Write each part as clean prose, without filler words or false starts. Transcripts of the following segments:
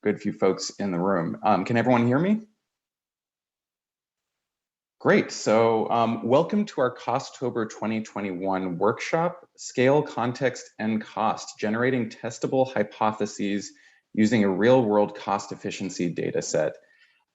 good few folks in the room. Can everyone hear me? Great. So welcome to our Costtober 2021 workshop, Scale, Context, and Cost, Generating Testable Hypotheses Using a Real-World Cost Efficiency Data Set.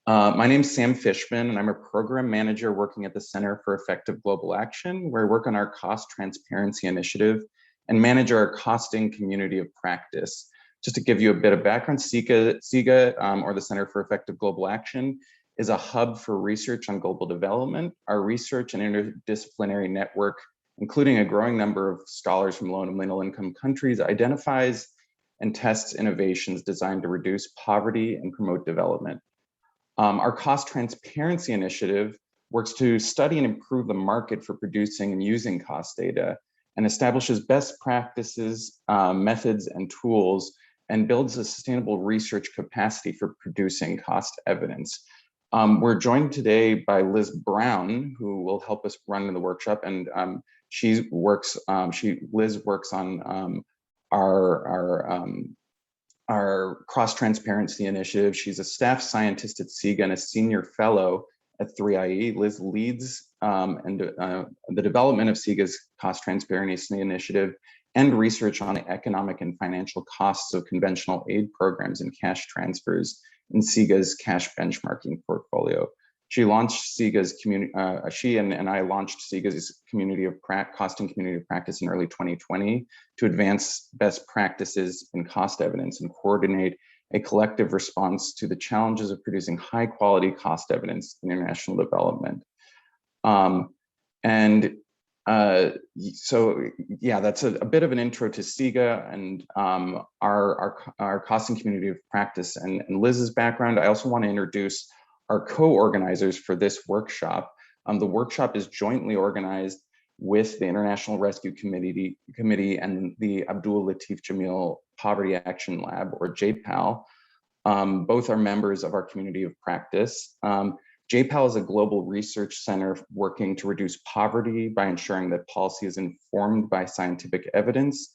My name is Sam Fishman, and I'm a program manager working at the Center for Effective Global Action, where I work on our cost transparency initiative and manage our costing community of practice. Just to give you a bit of background, CEGA, or the Center for Effective Global Action, is a hub for research on global development. Our research and interdisciplinary network, including a growing number of scholars from low and middle income countries, identifies and tests innovations designed to reduce poverty and promote development. Our cost transparency initiative works to study and improve the market for producing and using cost data and establishes best practices, methods, and tools, and builds a sustainable research capacity for producing cost evidence. We're joined today by Liz Brown, who will help us run the workshop, and Liz works on our cross-transparency initiative. She's a staff scientist at CEGA and a senior fellow at 3IE. Liz leads the development of CEGA's cost transparency initiative and research on the economic and financial costs of conventional aid programs and cash transfers in CEGA's cash benchmarking portfolio. She launched CEGA's community. She and I launched CEGA's costing community of practice in early 2020 to advance best practices in cost evidence and coordinate a collective response to the challenges of producing high quality cost evidence in international development. So yeah, that's a bit of an intro to CEGA and our costing community of practice and Liz's background. I also want to introduce our co-organizers for this workshop. The workshop is jointly organized with the International Rescue Committee and the Abdul Latif Jameel Poverty Action Lab, or JPAL. Both are members of our community of practice. JPAL is a global research center working to reduce poverty by ensuring that policy is informed by scientific evidence,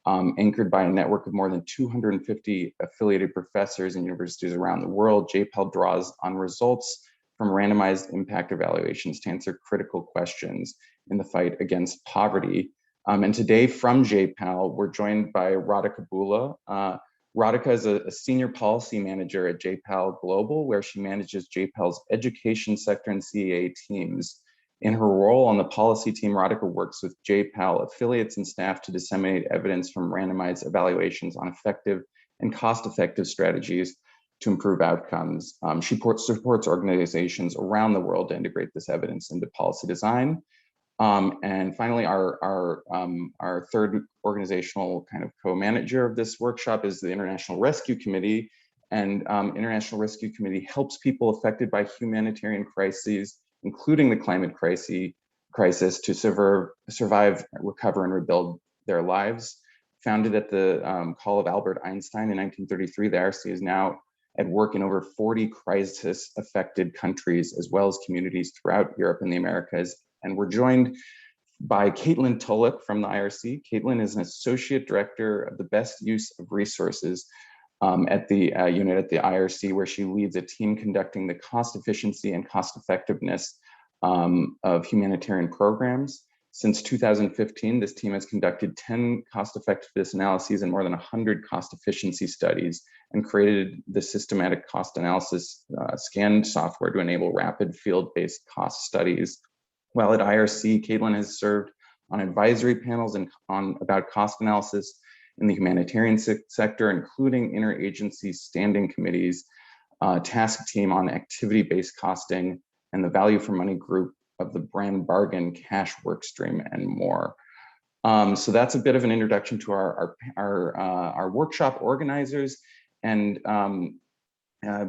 anchored by a network of more than 250 affiliated professors and universities around the world. JPAL draws on results from randomized impact evaluations to answer critical questions in the fight against poverty. And today from JPAL, we're joined by Radhika Bula. Radhika is a senior policy manager at JPAL Global, where she manages JPAL's education sector and CEA teams. In her role on the policy team, Radhika works with JPAL affiliates and staff to disseminate evidence from randomized evaluations on effective and cost-effective strategies to improve outcomes. She supports organizations around the world to integrate this evidence into policy design. And finally, our third organizational kind of co-manager of this workshop is the International Rescue Committee. And International Rescue Committee helps people affected by humanitarian crises, including the climate crisis, to survive, recover, and rebuild their lives. Founded at the call of Albert Einstein in 1933, the IRC is now at work in over 40 crisis-affected countries, as well as communities throughout Europe and the Americas. And we're joined by Caitlin Tulloch from the IRC. Caitlin is an associate director of the best use of resources at the unit at the IRC, where she leads a team conducting the cost efficiency and cost effectiveness of humanitarian programs. Since 2015, this team has conducted 10 cost effectiveness analyses and more than 100 cost efficiency studies, and created the systematic cost analysis scan software to enable rapid field-based cost studies. While at IRC, Caitlin has served on advisory panels about cost analysis in the humanitarian sector, including interagency standing committees, task team on activity-based costing, and the value for money group of the brand bargain cash workstream, and more. So that's a bit of an introduction to our workshop organizers. And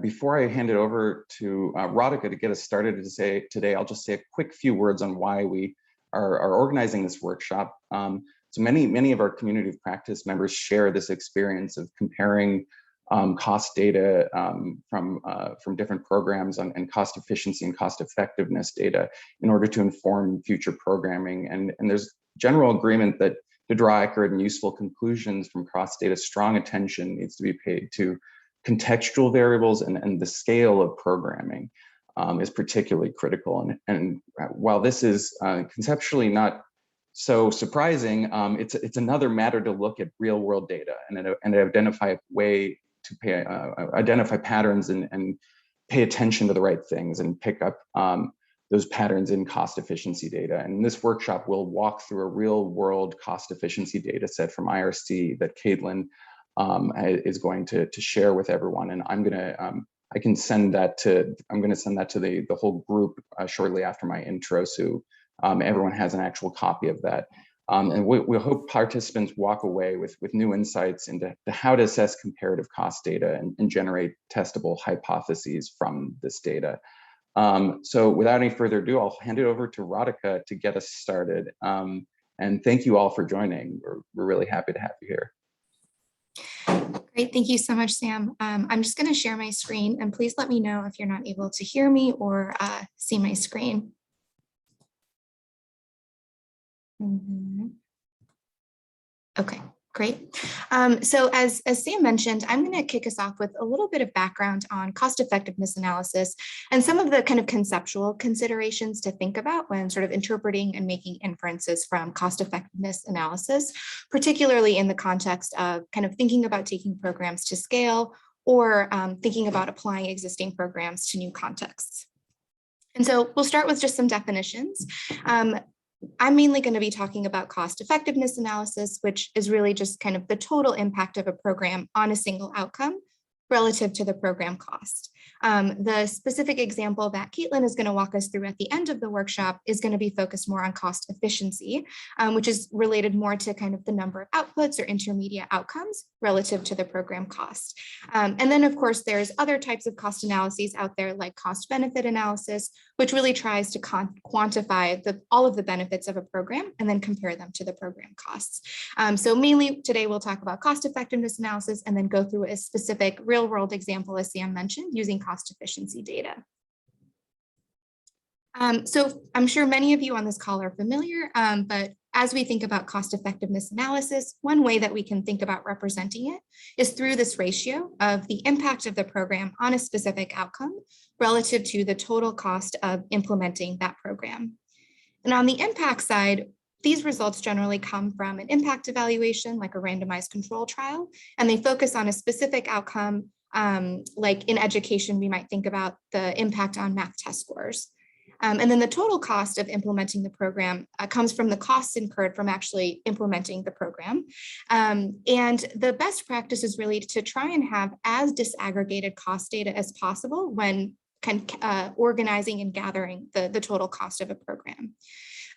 before I hand it over to Radhika to get us started today, I'll just say a quick few words on why we are organizing this workshop. So many of our community of practice members share this experience of comparing cost data from different programs and cost efficiency and cost effectiveness data in order to inform future programming. And there's general agreement that to draw accurate and useful conclusions from cross data, strong attention needs to be paid to contextual variables and the scale of programming is particularly critical. And while this is conceptually not so surprising, it's another matter to look at real world data and identify a way to identify patterns and pay attention to the right things and pick up those patterns in cost efficiency data. And in this workshop, we'll walk through a real world cost efficiency data set from IRC that Caitlin is going to share with everyone. And I'm going to send that to the whole group shortly after my intro, so everyone has an actual copy of that. And we hope participants walk away with new insights into how to assess comparative cost data and generate testable hypotheses from this data. So without any further ado, I'll hand it over to Radhika to get us started. And thank you all for joining. We're really happy to have you here. Great, thank you so much, Sam. I'm just going to share my screen, and please let me know if you're not able to hear me or see my screen. Okay, great. So as Sam mentioned, I'm going to kick us off with a little bit of background on cost effectiveness analysis and some of the kind of conceptual considerations to think about when sort of interpreting and making inferences from cost effectiveness analysis, particularly in the context of kind of thinking about taking programs to scale or thinking about applying existing programs to new contexts. And so we'll start with just some definitions. I'm mainly going to be talking about cost effectiveness analysis, which is really just kind of the total impact of a program on a single outcome relative to the program cost. The specific example that Caitlin is going to walk us through at the end of the workshop is going to be focused more on cost efficiency, which is related more to kind of the number of outputs or intermediate outcomes relative to the program cost. And then, of course, there's other types of cost analyses out there like cost benefit analysis, which really tries to quantify all of the benefits of a program and then compare them to the program costs. So mainly today we'll talk about cost effectiveness analysis and then go through a specific real world example, as Sam mentioned, using cost efficiency data. So I'm sure many of you on this call are familiar, but as we think about cost effectiveness analysis, one way that we can think about representing it is through this ratio of the impact of the program on a specific outcome relative to the total cost of implementing that program. And on the impact side, these results generally come from an impact evaluation, like a randomized control trial, and they focus on a specific outcome. Like in education, we might think about the impact on math test scores. And then the total cost of implementing the program comes from the costs incurred from actually implementing the program. And the best practice is really to try and have as disaggregated cost data as possible when organizing and gathering the total cost of a program.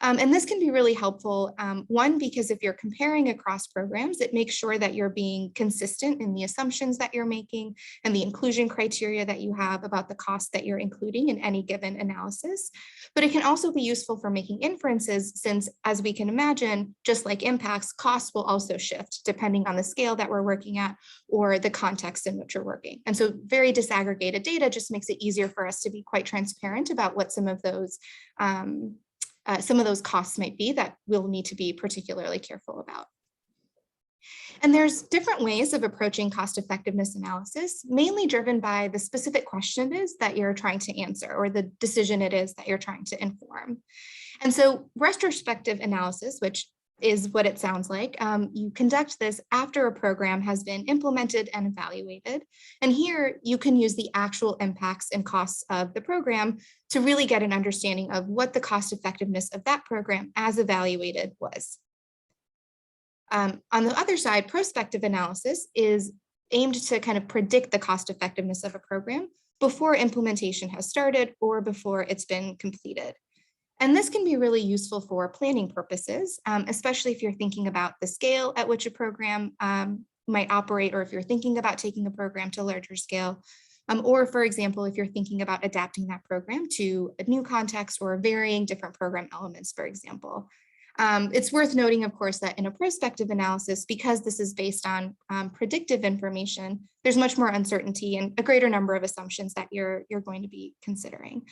And this can be really helpful, one, because if you're comparing across programs, it makes sure that you're being consistent in the assumptions that you're making and the inclusion criteria that you have about the cost that you're including in any given analysis. But it can also be useful for making inferences since, as we can imagine, just like impacts, costs will also shift depending on the scale that we're working at or the context in which you're working. And so very disaggregated data just makes it easier for us to be quite transparent about what some of those costs might be that we'll need to be particularly careful about. And there's different ways of approaching cost effectiveness analysis, mainly driven by the specific question it is that you're trying to answer or the decision it is that you're trying to inform. And so retrospective analysis, which is what it sounds like. You conduct this after a program has been implemented and evaluated. And here you can use the actual impacts and costs of the program to really get an understanding of what the cost effectiveness of that program as evaluated was. On the other side, prospective analysis is aimed to kind of predict the cost effectiveness of a program before implementation has started or before it's been completed. And this can be really useful for planning purposes, especially if you're thinking about the scale at which a program might operate, or if you're thinking about taking a program to a larger scale, or for example, if you're thinking about adapting that program to a new context or varying different program elements, for example. It's worth noting, of course, that in a prospective analysis, because this is based on predictive information, there's much more uncertainty and a greater number of assumptions that you're going to be considering.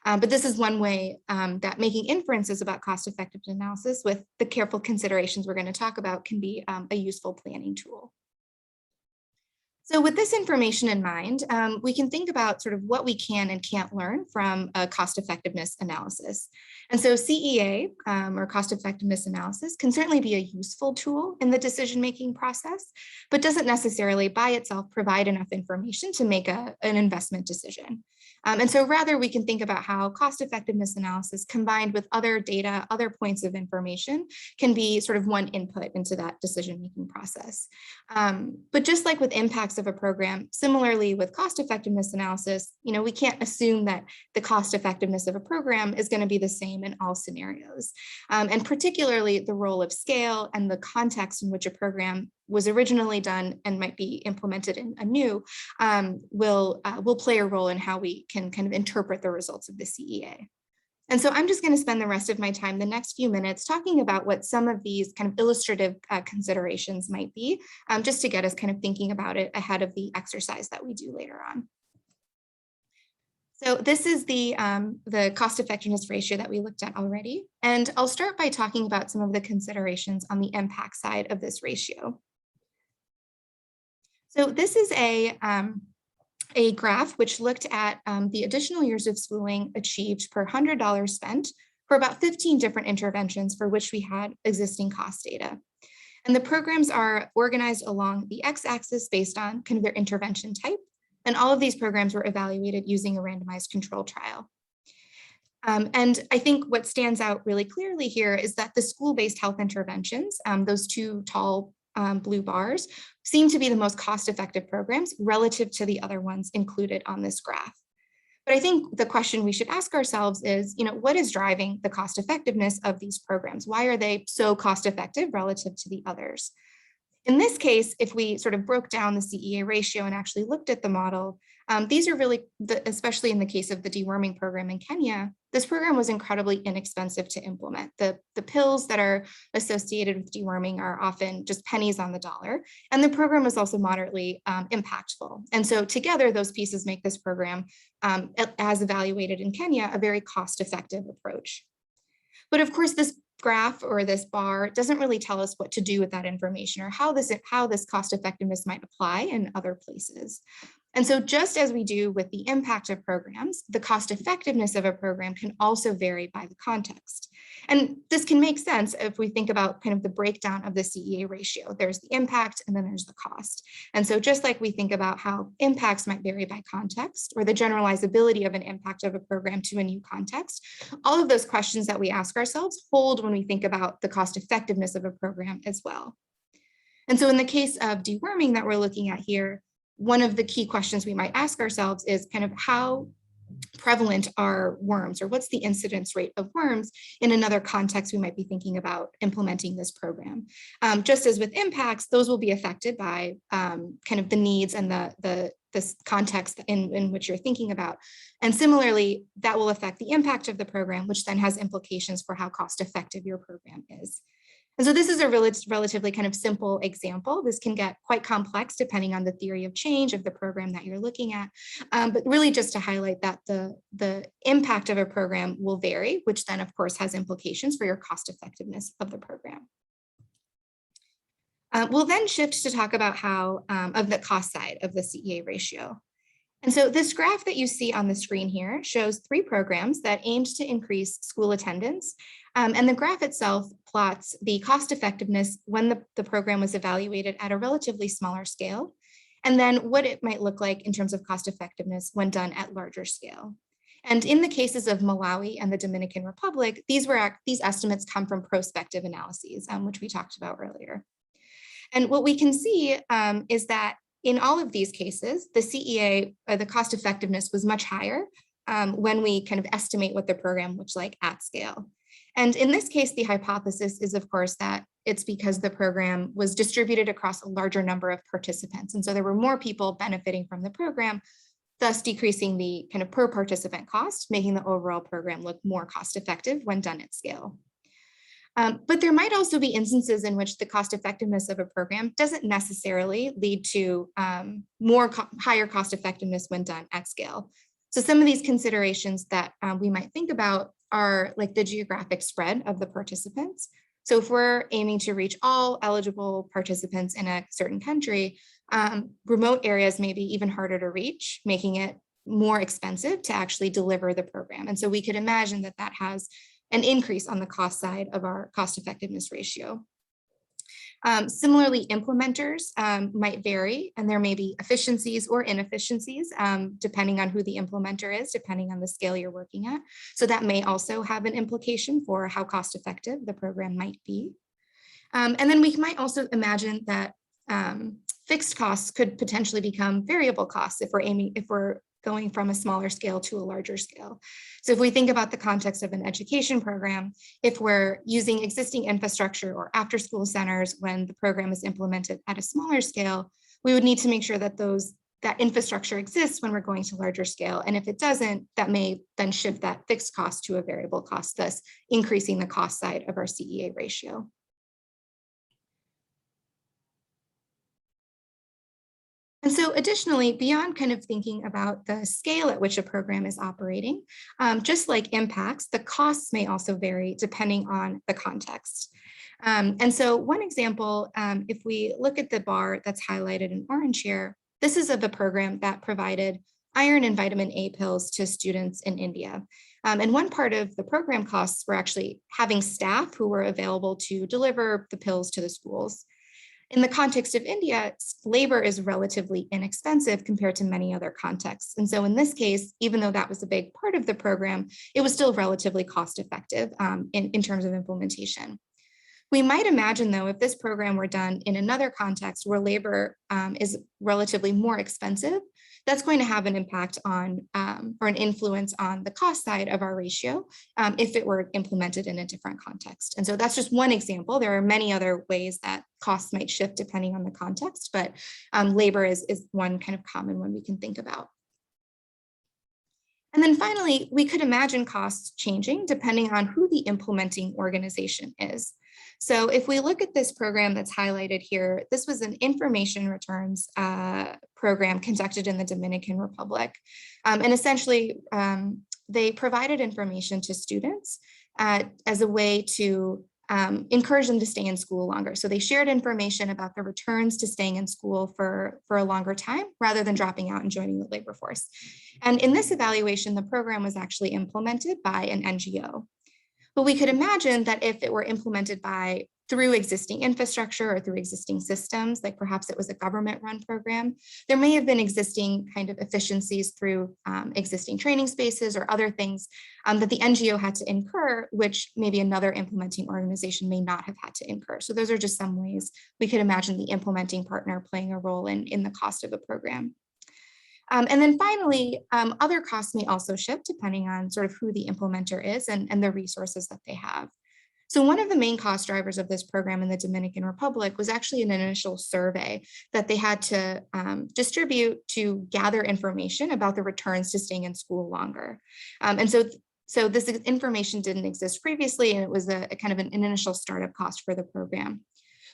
But this is one way that making inferences about cost-effective analysis with the careful considerations we're going to talk about can be a useful planning tool. So with this information in mind, we can think about sort of what we can and can't learn from a cost effectiveness analysis. And so CEA, or cost effectiveness analysis, can certainly be a useful tool in the decision-making process, but doesn't necessarily by itself provide enough information to make an investment decision. And so rather we can think about how cost effectiveness analysis combined with other data, other points of information can be sort of one input into that decision-making process. But just like with impacts of a program, similarly with cost effectiveness analysis, we can't assume that the cost effectiveness of a program is going to be the same in all scenarios. And particularly the role of scale and the context in which a program was originally done and might be implemented in anew will play a role in how we can kind of interpret the results of the CEA. And so I'm just going to spend the rest of my time, the next few minutes, talking about what some of these kind of illustrative considerations might be, just to get us kind of thinking about it ahead of the exercise that we do later on. So this is the cost effectiveness ratio that we looked at already. And I'll start by talking about some of the considerations on the impact side of this ratio. So this is a graph which looked at the additional years of schooling achieved per $100 spent for about 15 different interventions for which we had existing cost data. And the programs are organized along the x-axis based on kind of their intervention type. And all of these programs were evaluated using a randomized control trial. And I think what stands out really clearly here is that the school-based health interventions, those two tall blue bars, seem to be the most cost-effective programs relative to the other ones included on this graph. But I think the question we should ask ourselves is, what is driving the cost effectiveness of these programs? Why are they so cost-effective relative to the others? In this case, if we sort of broke down the CEA ratio and actually looked at the model, these are really, especially in the case of the deworming program in Kenya, this program was incredibly inexpensive to implement. The pills that are associated with deworming are often just pennies on the dollar, and the program was also moderately impactful. And so together, those pieces make this program, as evaluated in Kenya, a very cost-effective approach. But of course, this graph or this bar doesn't really tell us what to do with that information or how this cost effectiveness might apply in other places. And so just as we do with the impact of programs, the cost effectiveness of a program can also vary by the context. And this can make sense if we think about kind of the breakdown of the CEA ratio. There's the impact and then there's the cost. And so just like we think about how impacts might vary by context or the generalizability of an impact of a program to a new context, all of those questions that we ask ourselves hold when we think about the cost effectiveness of a program as well. And so in the case of deworming that we're looking at here, one of the key questions we might ask ourselves is kind of how prevalent are worms, or what's the incidence rate of worms in another context we might be thinking about implementing this program. Just as with impacts, those will be affected by kind of the needs and this context in which you're thinking about. And similarly, that will affect the impact of the program, which then has implications for how cost effective your program is. And so this is a relatively kind of simple example. This can get quite complex depending on the theory of change of the program that you're looking at. But really just to highlight that the impact of a program will vary, which then of course has implications for your cost effectiveness of the program. We'll then shift to talk about how of the cost side of the CEA ratio. And so this graph that you see on the screen here shows 3 programs that aimed to increase school attendance. And the graph itself plots the cost effectiveness when the program was evaluated at a relatively smaller scale, and then what it might look like in terms of cost effectiveness when done at larger scale. And in the cases of Malawi and the Dominican Republic, these estimates come from prospective analyses, which we talked about earlier. And what we can see is that in all of these cases, the CEA, the cost effectiveness was much higher when we kind of estimate what the program looks like at scale. And in this case, the hypothesis is, of course, that it's because the program was distributed across a larger number of participants. And so there were more people benefiting from the program, thus decreasing the kind of per participant cost, making the overall program look more cost effective when done at scale. But there might also be instances in which the cost effectiveness of a program doesn't necessarily lead to higher cost effectiveness when done at scale. So some of these considerations that we might think about are like the geographic spread of the participants. So if we're aiming to reach all eligible participants in a certain country, Remote areas may be even harder to reach, making it more expensive to actually deliver the program. And so we could imagine that that has an increase on the cost side of our cost effectiveness ratio. Similarly, implementers might vary, and there may be efficiencies or inefficiencies depending on who the implementer is, depending on the scale you're working at. So that may also have an implication for how cost effective the program might be. And then we might also imagine that fixed costs could potentially become variable costs if we're going from a smaller scale to a larger scale. So if we think about the context of an education program, if we're using existing infrastructure or after school centers when the program is implemented at a smaller scale, we would need to make sure that that infrastructure exists when we're going to larger scale. And if it doesn't, that may then shift that fixed cost to a variable cost, thus increasing the cost side of our CEA ratio. And so additionally, beyond kind of thinking about the scale at which a program is operating, just like impacts, the costs may also vary depending on the context. And so one example, if we look at the bar that's highlighted in orange here, this is of a program that provided iron and vitamin A pills to students in India. And one part of the program costs were actually having staff who were available to deliver the pills to the schools. In the context of India, labor is relatively inexpensive compared to many other contexts. And so in this case, even though that was a big part of the program, it was still relatively cost effective in terms of implementation. We might imagine, though, if this program were done in another context where labor is relatively more expensive, that's going to have an impact on or an influence on the cost side of our ratio if it were implemented in a different context. And so that's just one example. There are many other ways that costs might shift depending on the context, but labor is one kind of common one we can think about. And then finally, we could imagine costs changing depending on who the implementing organization is. So if we look at this program that's highlighted here, this was an information returns program conducted in the Dominican Republic. And essentially, they provided information to students as a way to encourage them to stay in school longer. So they shared information about the returns to staying in school for a longer time rather than dropping out and joining the labor force. And in this evaluation, the program was actually implemented by an NGO. But we could imagine that if it were implemented through existing infrastructure or through existing systems, like perhaps it was a government-run program, there may have been existing kind of efficiencies through existing training spaces or other things that the NGO had to incur, which maybe another implementing organization may not have had to incur. So those are just some ways we could imagine the implementing partner playing a role in the cost of a program. And then finally, other costs may also shift depending on sort of who the implementer is and the resources that they have. So one of the main cost drivers of this program in the Dominican Republic was actually an initial survey that they had to distribute to gather information about the returns to staying in school longer. And so this information didn't exist previously, and it was a kind of an initial startup cost for the program.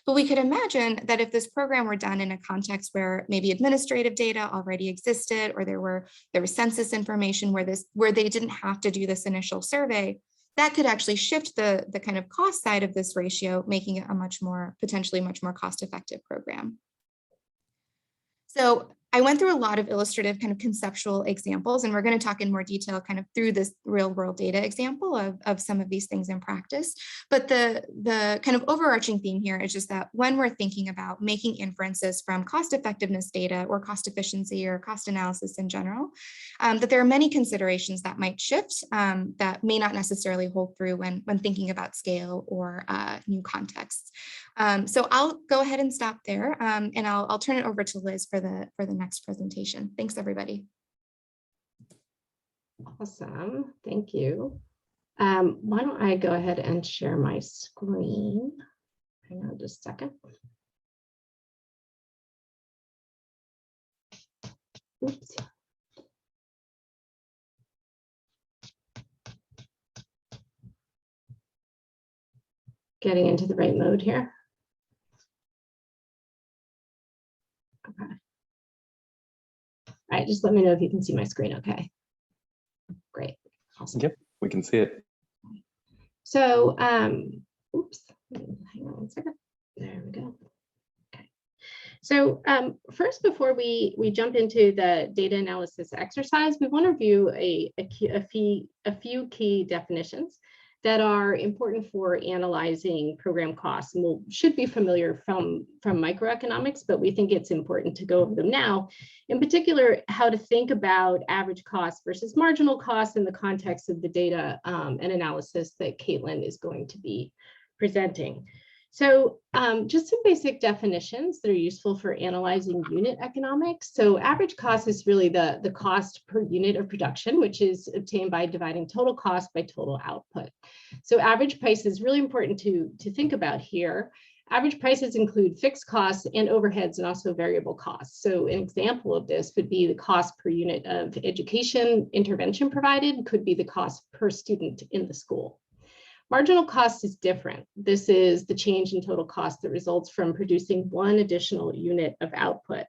But we could imagine that if this program were done in a context where maybe administrative data already existed, or there was census information where they didn't have to do this initial survey, that could actually shift the kind of cost side of this ratio, making it a potentially much more cost-effective program. So I went through a lot of illustrative kind of conceptual examples, and we're going to talk in more detail kind of through this real world data example of some of these things in practice. But the kind of overarching theme here is just that when we're thinking about making inferences from cost effectiveness data or cost efficiency or cost analysis in general, that there are many considerations that might shift that may not necessarily hold through when thinking about scale or new contexts. So I'll go ahead and stop there, and I'll turn it over to Liz for the next presentation. Thanks, everybody. Awesome, thank you. Why don't I go ahead and share my screen? Hang on just a second. Oops. Getting into the right mode here. Okay. All right, just let me know if you can see my screen okay. Great, awesome. Yep, we can see it. So, oops, hang on one second. There we go. Okay. So first, before we jump into the data analysis exercise, we want to review a few key definitions that are important for analyzing program costs. And we should be familiar from microeconomics, but we think it's important to go over them now. In particular, how to think about average cost versus marginal cost in the context of the data and analysis that Caitlin is going to be presenting. So just some basic definitions that are useful for analyzing unit economics. So average cost is really the cost per unit of production, which is obtained by dividing total cost by total output. So average price is really important to think about here. Average prices include fixed costs and overheads and also variable costs. So an example of this would be the cost per unit of education intervention provided, could be the cost per student in the school. Marginal cost is different. This is the change in total cost that results from producing one additional unit of output.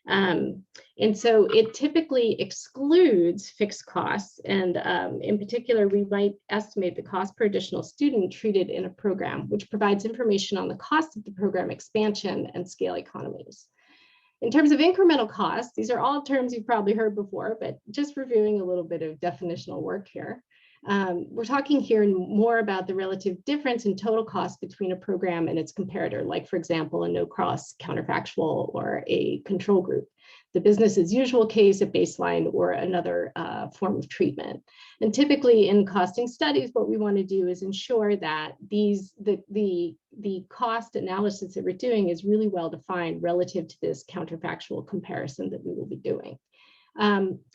And so it typically excludes fixed costs. And in particular, we might estimate the cost per additional student treated in a program, which provides information on the cost of the program expansion and scale economies. In terms of incremental costs, these are all terms you've probably heard before, but just reviewing a little bit of definitional work here. We're talking here more about the relative difference in total cost between a program and its comparator, like, for example, a no-cross counterfactual or a control group, the business as usual case, a baseline, or another form of treatment. And typically in costing studies, what we want to do is ensure that the cost analysis that we're doing is really well defined relative to this counterfactual comparison that we will be doing.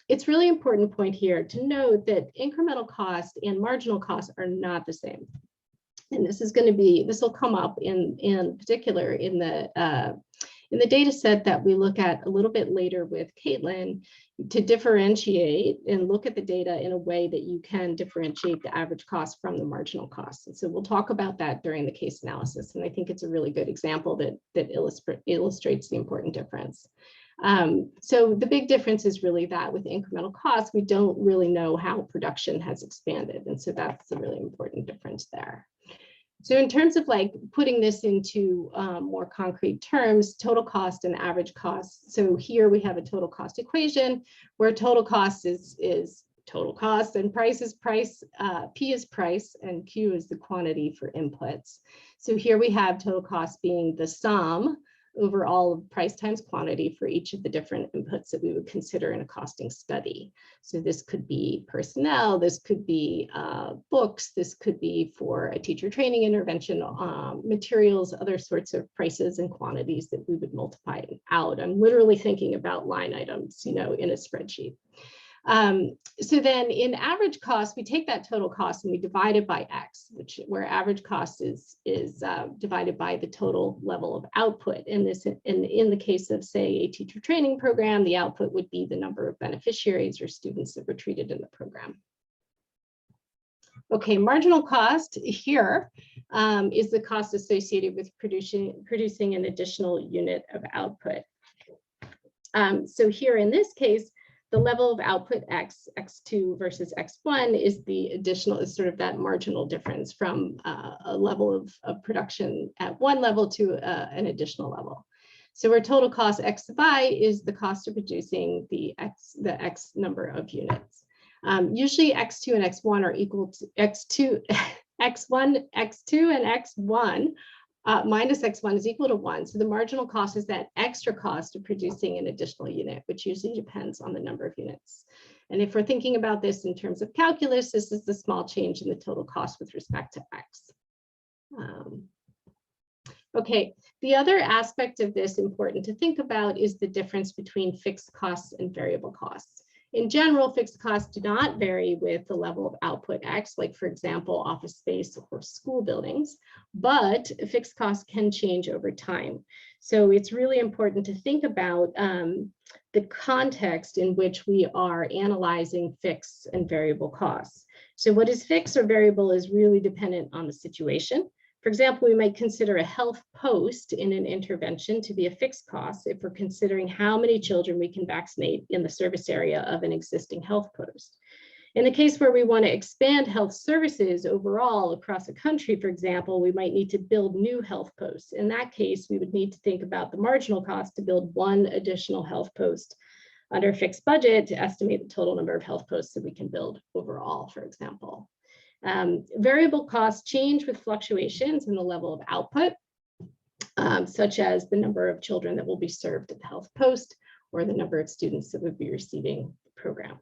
It's really important point here to note that incremental cost and marginal costs are not the same. And this will come up in particular in the data set that we look at a little bit later with Caitlin, to differentiate and look at the data in a way that you can differentiate the average cost from the marginal cost. And so we'll talk about that during the case analysis. And I think it's a really good example that illustrates the important difference. So the big difference is really that with incremental costs, we don't really know how production has expanded. And so that's a really important difference there. So in terms of like putting this into more concrete terms, total cost and average cost. So here we have a total cost equation where total cost is total cost and price is price, P is price, and Q is the quantity for inputs. So here we have total cost being the sum over all of price times quantity for each of the different inputs that we would consider in a costing study. So this could be personnel, this could be books, this could be for a teacher training intervention, materials, other sorts of prices and quantities that we would multiply out. I'm literally thinking about line items, in a spreadsheet. So then in average cost, we take that total cost and we divide it by X, where average cost is divided by the total level of output. In the case of, say, a teacher training program, the output would be the number of beneficiaries or students that were treated in the program. Okay, marginal cost here is the cost associated with producing an additional unit of output. So here in this case, the level of output X, X2 versus X1 is sort of that marginal difference from a level of production at one level to an additional level. So our total cost X sub I is the cost of producing the X number of units. Usually X2 and X1 are equal to X1, X2 and X1 minus X1 is equal to 1. So the marginal cost is that extra cost of producing an additional unit, which usually depends on the number of units. And if we're thinking about this in terms of calculus, this is the small change in the total cost with respect to X. Okay, the other aspect of this important to think about is the difference between fixed costs and variable costs. In general, fixed costs do not vary with the level of output X, like, for example, office space or school buildings, but fixed costs can change over time. So it's really important to think about the context in which we are analyzing fixed and variable costs. So what is fixed or variable is really dependent on the situation. For example, we might consider a health post in an intervention to be a fixed cost if we're considering how many children we can vaccinate in the service area of an existing health post. In the case where we want to expand health services overall across the country, for example, we might need to build new health posts. In that case, we would need to think about the marginal cost to build one additional health post under a fixed budget to estimate the total number of health posts that we can build overall, for example. Variable costs change with fluctuations in the level of output, such as the number of children that will be served at the health post or the number of students that would be receiving the program.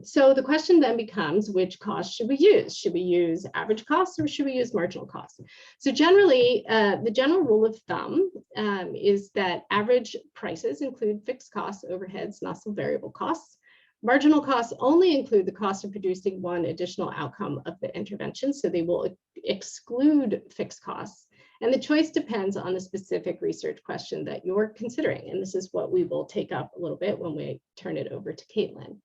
So the question then becomes, which cost should we use? Should we use average costs or should we use marginal costs? So generally, the general rule of thumb is that average prices include fixed costs, overheads, and also variable costs. Marginal costs only include the cost of producing one additional outcome of the intervention, so they will exclude fixed costs. And the choice depends on the specific research question that you're considering. And this is what we will take up a little bit when we turn it over to Caitlin.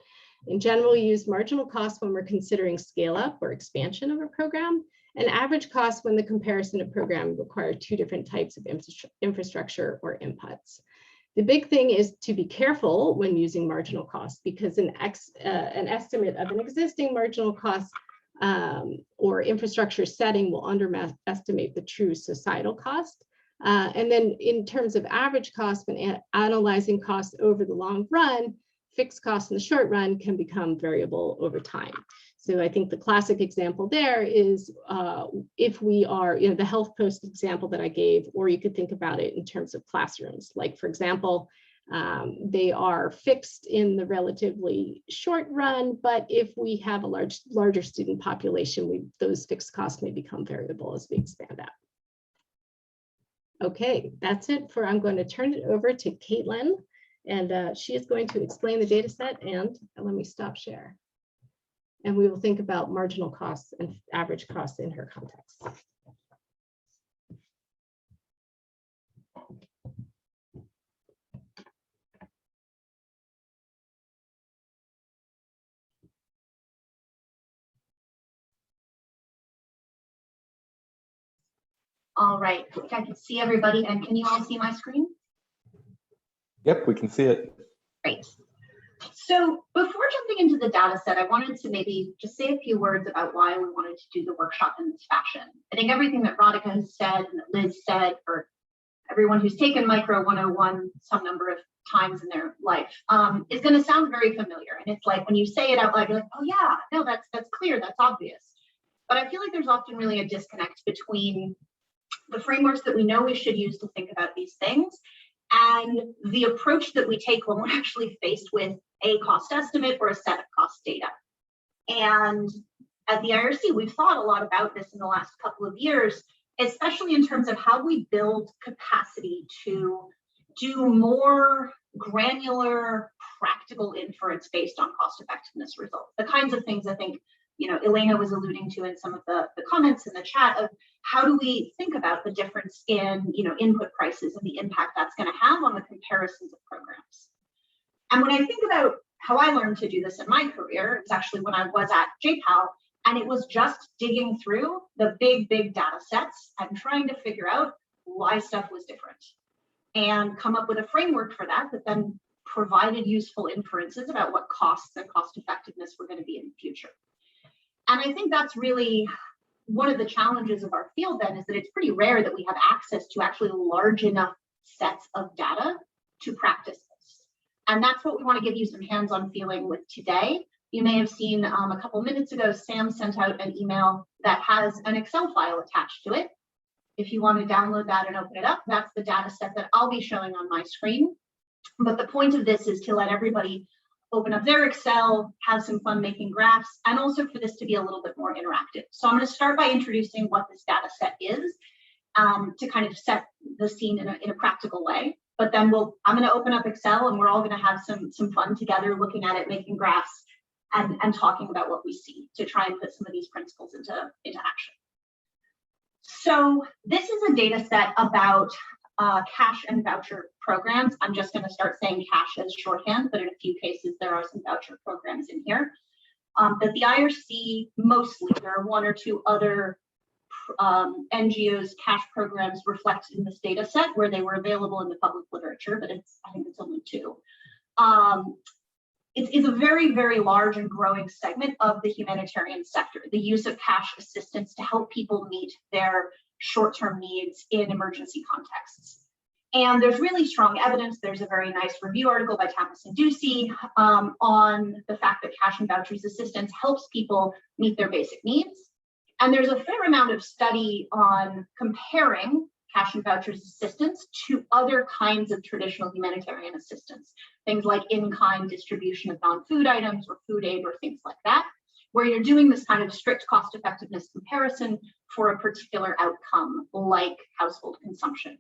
In general, we use marginal costs when we're considering scale up or expansion of a program, and average costs when the comparison of programs require two different types of infrastructure or inputs. The big thing is to be careful when using marginal costs, because an estimate of an existing marginal cost or infrastructure setting will underestimate the true societal cost. And then in terms of average costs, when analyzing costs over the long run, fixed costs in the short run can become variable over time. So I think the classic example there is if we are, the health post example that I gave, or you could think about it in terms of classrooms. Like, for example, they are fixed in the relatively short run, but if we have a larger student population, those fixed costs may become variable as we expand out. Okay, that's it for, I'm going to turn it over to Caitlin. And she is going to explain the data set, and let me stop share. And we will think about marginal costs and average costs in her context. All right, I think I can see everybody, and can you all see my screen? Yep, we can see it. Great. So before jumping into the data set, I wanted to maybe just say a few words about why we wanted to do the workshop in this fashion. I think everything that Radhika has said and that Liz said, for everyone who's taken Micro 101 some number of times in their life, is going to sound very familiar. And it's like when you say it out loud, you're like, oh yeah, no, that's clear, that's obvious. But I feel like there's often really a disconnect between the frameworks that we know we should use to think about these things and the approach that we take when we're actually faced with a cost estimate or a set of cost data. And at the IRC, we've thought a lot about this in the last couple of years, especially in terms of how we build capacity to do more granular, practical inference based on cost effectiveness results. The kinds of things I think Elena was alluding to in some of the comments in the chat of how do we think about the difference in input prices and the impact that's going to have on the comparisons of programs. And when I think about how I learned to do this in my career, it's actually when I was at JPAL, and it was just digging through the big data sets and trying to figure out why stuff was different and come up with a framework for that that then provided useful inferences about what costs and cost effectiveness were going to be in the future. And I think that's really one of the challenges of our field then, is that it's pretty rare that we have access to actually large enough sets of data to practice this. And that's what we want to give you some hands-on feeling with today. You may have seen a couple minutes ago, Sam sent out an email that has an Excel file attached to it. If you want to download that and open it up, that's the data set that I'll be showing on my screen. But the point of this is to let everybody open up their Excel, have some fun making graphs, and also for this to be a little bit more interactive. So I'm going to start by introducing what this data set is to kind of set the scene in a practical way. But then I'm going to open up Excel, and we're all going to have some fun together looking at it, making graphs, and talking about what we see to try and put some of these principles into action. So this is a data set about cash and voucher programs. I'm just going to start saying cash as shorthand, but in a few cases there are some voucher programs in here. But the IRC, mostly, there are one or two other NGOs cash programs reflected in this data set where they were available in the public literature, but I think it's only two. it's a very, very large and growing segment of the humanitarian sector, the use of cash assistance to help people meet their short-term needs in emergency contexts. And there's really strong evidence. There's a very nice review article by Tamas and Ducey on the fact that cash and vouchers assistance helps people meet their basic needs. And there's a fair amount of study on comparing cash and vouchers assistance to other kinds of traditional humanitarian assistance, things like in-kind distribution of non-food items or food aid or things like that, where you're doing this kind of strict cost effectiveness comparison for a particular outcome like household consumption.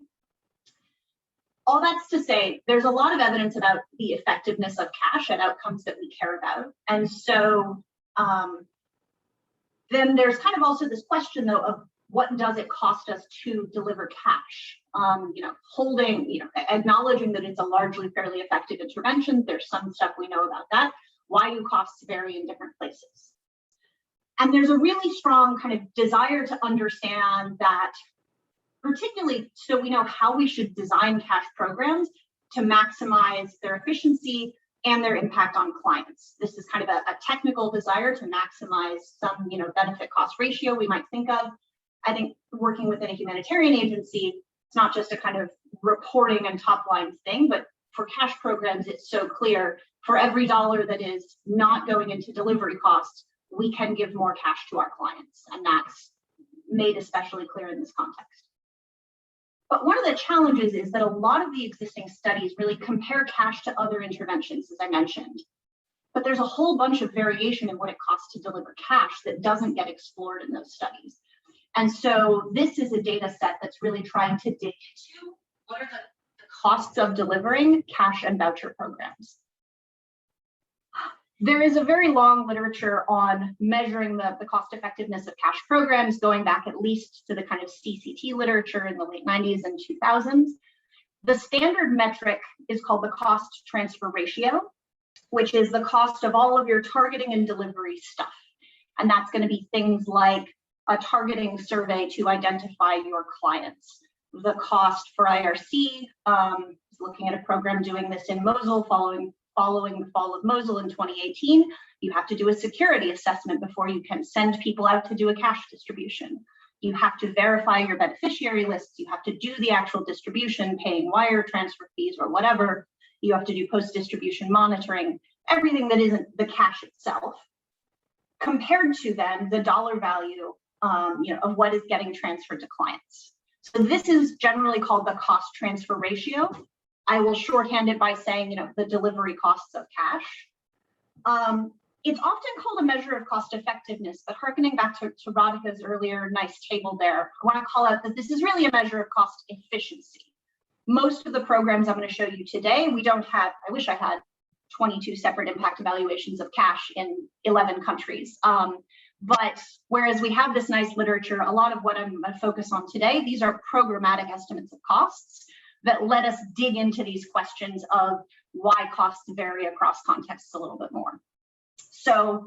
All that's to say, there's a lot of evidence about the effectiveness of cash at outcomes that we care about. And so then there's kind of also this question though of what does it cost us to deliver cash? Acknowledging that it's a largely fairly effective intervention. There's some stuff we know about that. Why do costs vary in different places? And there's a really strong kind of desire to understand that, particularly so we know how we should design cash programs to maximize their efficiency and their impact on clients. This is kind of a technical desire to maximize some benefit cost ratio we might think of. I think working within a humanitarian agency, it's not just a kind of reporting and top line thing, but for cash programs, it's so clear for every dollar that is not going into delivery costs, we can give more cash to our clients. And that's made especially clear in this context. But one of the challenges is that a lot of the existing studies really compare cash to other interventions, as I mentioned. But there's a whole bunch of variation in what it costs to deliver cash that doesn't get explored in those studies. And so this is a data set that's really trying to dig into what are the costs of delivering cash and voucher programs. There is a very long literature on measuring the cost effectiveness of cash programs, going back at least to the kind of CCT literature in the late 90s and 2000s. The standard metric is called the cost transfer ratio, which is the cost of all of your targeting and delivery stuff. And that's going to be things like a targeting survey to identify your clients. The cost for IRC, looking at a program doing this in Mosul following the fall of Mosul in 2018, you have to do a security assessment before you can send people out to do a cash distribution. You have to verify your beneficiary lists. You have to do the actual distribution, paying wire transfer fees or whatever. You have to do post-distribution monitoring, everything that isn't the cash itself. Compared to then the dollar value of what is getting transferred to clients. So this is generally called the cost transfer ratio. I will shorthand it by saying, the delivery costs of cash. It's often called a measure of cost effectiveness, but harkening back to Radhika's earlier nice table there, I want to call out that this is really a measure of cost efficiency. Most of the programs I'm going to show you today, we don't have, I wish I had 22 separate impact evaluations of cash in 11 countries. But whereas we have this nice literature, a lot of what I'm going to focus on today, these are programmatic estimates of costs that let us dig into these questions of why costs vary across contexts a little bit more. So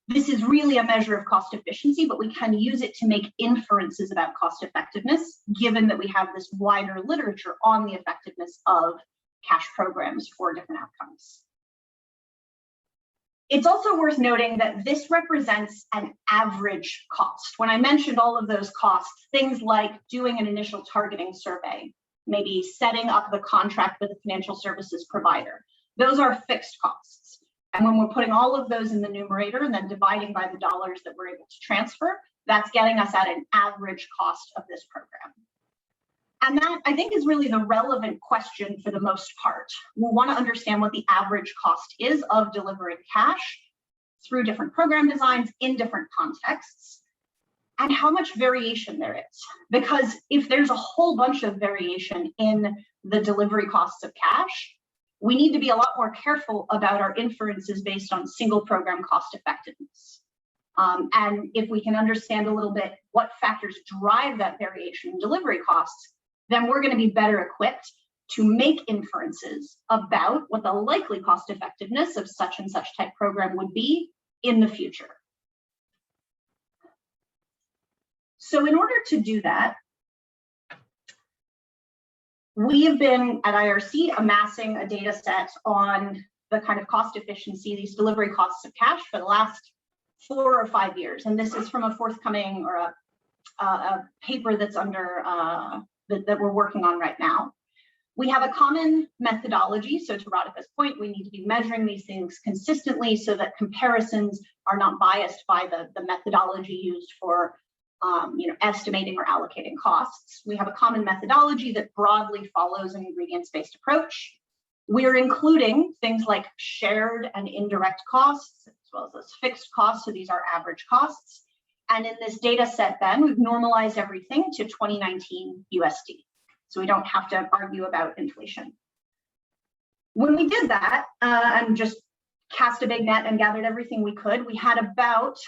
this is really a measure of cost efficiency, but we can use it to make inferences about cost effectiveness, given that we have this wider literature on the effectiveness of cash programs for different outcomes. It's also worth noting that this represents an average cost. When I mentioned all of those costs, things like doing an initial targeting survey, maybe setting up the contract with a financial services provider, those are fixed costs. And when we're putting all of those in the numerator and then dividing by the dollars that we're able to transfer, that's getting us at an average cost of this program. And that, I think, is really the relevant question for the most part. We'll want to understand what the average cost is of delivering cash through different program designs in different contexts, and how much variation there is. Because if there's a whole bunch of variation in the delivery costs of cash, we need to be a lot more careful about our inferences based on single program cost effectiveness. And if we can understand a little bit what factors drive that variation in delivery costs, then we're going to be better equipped to make inferences about what the likely cost effectiveness of such and such type program would be in the future. So in order to do that, we have been at IRC amassing a data set on the kind of cost efficiency, these delivery costs of cash for the last 4 or 5 years. And this is from a forthcoming or a paper that's under that we're working on right now. We have a common methodology. So to Radhika's point, we need to be measuring these things consistently so that comparisons are not biased by the methodology used for estimating or allocating costs. We have a common methodology that broadly follows an ingredients-based approach. We're including things like shared and indirect costs, as well as fixed costs. So these are average costs. And in this data set, then, we've normalized everything to 2019 USD. So we don't have to argue about inflation. When we did that and just cast a big net and gathered everything we could, we had about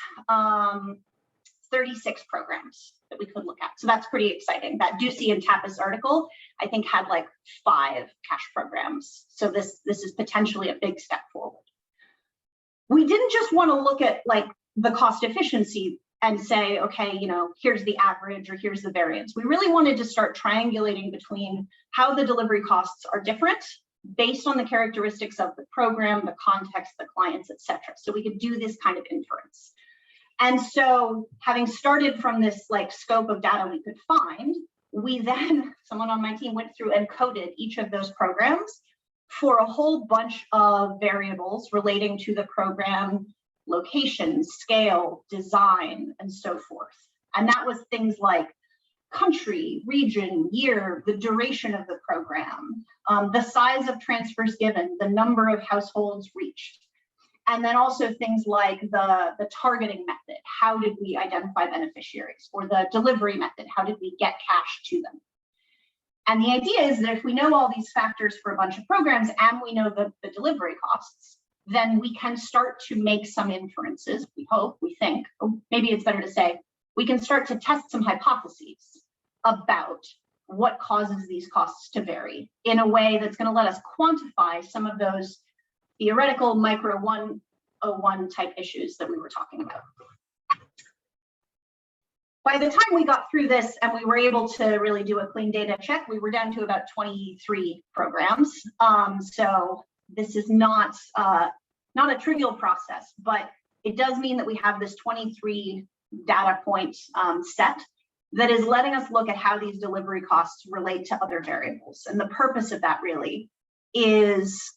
36 programs that we could look at. So that's pretty exciting. That Ducey and Tapas article, I think, had like 5 cash programs. So this is potentially a big step forward. We didn't just want to look at like the cost efficiency and say, okay, here's the average or here's the variance. We really wanted to start triangulating between how the delivery costs are different based on the characteristics of the program, the context, the clients, et cetera. So we could do this kind of inference. And so having started from this like scope of data we could find, we then, someone on my team went through and coded each of those programs for a whole bunch of variables relating to the program location, scale, design, and so forth. And that was things like country, region, year, the duration of the program, the size of transfers given, the number of households reached. And then also things like the targeting method. How did we identify beneficiaries? Or the delivery method. How did we get cash to them? And the idea is that if we know all these factors for a bunch of programs and we know the delivery costs, then we can start to make some inferences, we hope, we think, or maybe it's better to say, we can start to test some hypotheses about what causes these costs to vary in a way that's going to let us quantify some of those theoretical micro 101 type issues that we were talking about. By the time we got through this and we were able to really do a clean data check, we were down to about 23 programs. So this is not a trivial process, but it does mean that we have this 23 data point set that is letting us look at how these delivery costs relate to other variables. And the purpose of that really is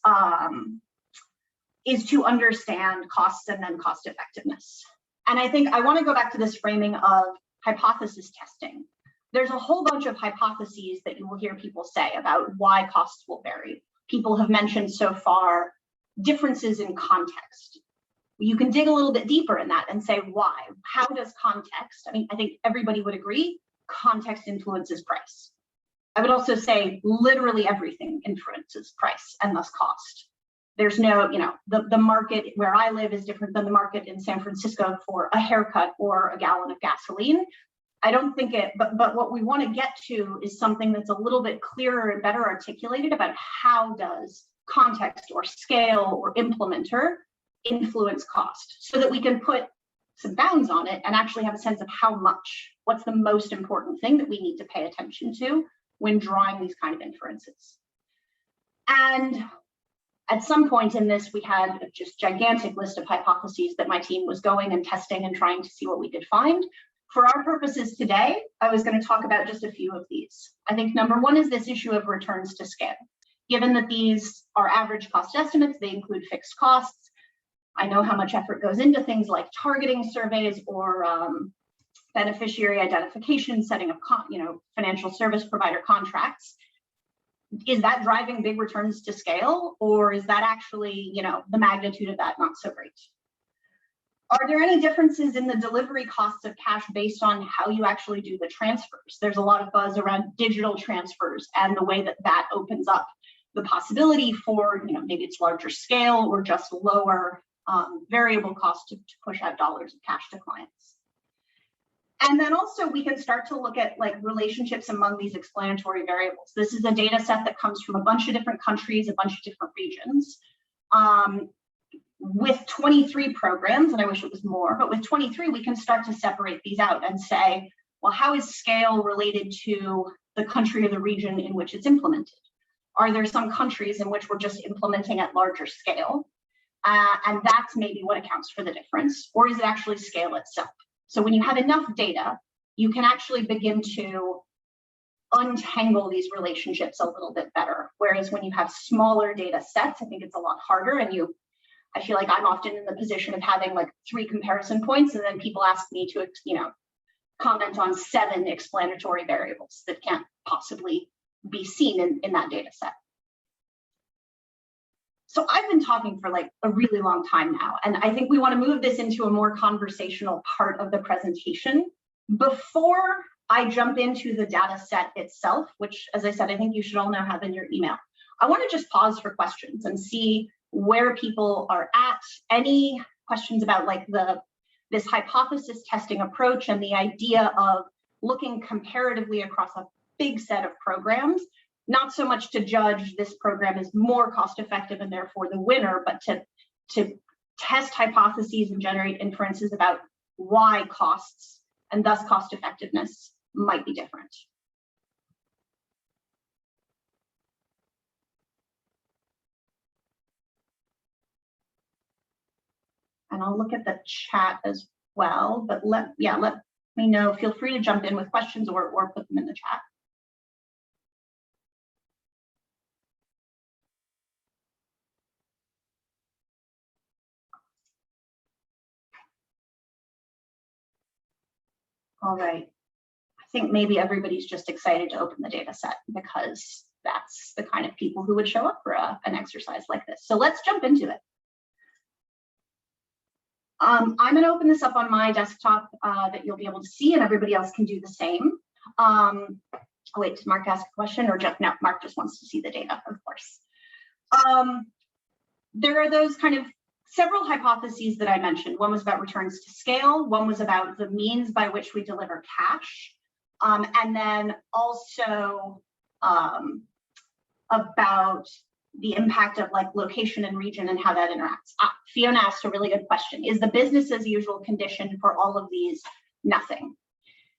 to understand costs and then cost effectiveness. And I think I want to go back to this framing of hypothesis testing. There's a whole bunch of hypotheses that you will hear people say about why costs will vary. People have mentioned so far differences in context. You can dig a little bit deeper in that and say why. How does context, I think everybody would agree, context influences price. I would also say literally everything influences price and thus cost. There's no, the market where I live is different than the market in San Francisco for a haircut or a gallon of gasoline. I don't think but what we want to get to is something that's a little bit clearer and better articulated about how does context or scale or implementer influence cost so that we can put some bounds on it and actually have a sense of how much, what's the most important thing that we need to pay attention to when drawing these kind of inferences. And at some point in this, we had a just gigantic list of hypotheses that my team was going and testing and trying to see what we could find. For our purposes today, I was going to talk about just a few of these. I think number one is this issue of returns to scale. Given that these are average cost estimates, they include fixed costs. I know how much effort goes into things like targeting surveys or beneficiary identification, setting up financial service provider contracts. Is that driving big returns to scale, or is that actually, the magnitude of that not so great? Are there any differences in the delivery costs of cash based on how you actually do the transfers? There's a lot of buzz around digital transfers and the way that that opens up the possibility for, maybe it's larger scale or just lower variable cost to push out dollars of cash to clients. And then also we can start to look at relationships among these explanatory variables. This is a data set that comes from a bunch of different countries, a bunch of different regions. With 23 programs, and I wish it was more, but with 23, we can start to separate these out and say, well, how is scale related to the country or the region in which it's implemented? Are there some countries in which we're just implementing at larger scale? And that's maybe what accounts for the difference, or is it actually scale itself? So when you have enough data, you can actually begin to untangle these relationships a little bit better. Whereas when you have smaller data sets, I think it's a lot harder. And I feel like I'm often in the position of having like 3 comparison points, and then people ask me to, comment on 7 explanatory variables that can't possibly be seen in that data set. So I've been talking for like a really long time now, and I think we want to move this into a more conversational part of the presentation. Before I jump into the data set itself, which, as I said, I think you should all now have in your email, I want to just pause for questions and see where people are at. Any questions about like this hypothesis testing approach and the idea of looking comparatively across a big set of programs, not so much to judge this program is more cost effective and therefore the winner, but to test hypotheses and generate inferences about why costs and thus cost effectiveness might be different. And I'll look at the chat as well, but let me know. Feel free to jump in with questions or put them in the chat. All right. I think maybe everybody's just excited to open the data set because that's the kind of people who would show up for an exercise like this. So let's jump into it. I'm going to open this up on my desktop that you'll be able to see, and everybody else can do the same. Wait, did Mark ask a question or just, no, Mark just wants to see the data, of course. There are those kind of several hypotheses that I mentioned. One was about returns to scale. One was about the means by which we deliver cash. And then also about the impact of like location and region and how that interacts. Fiona asked a really good question. Is the business as usual condition for all of these nothing?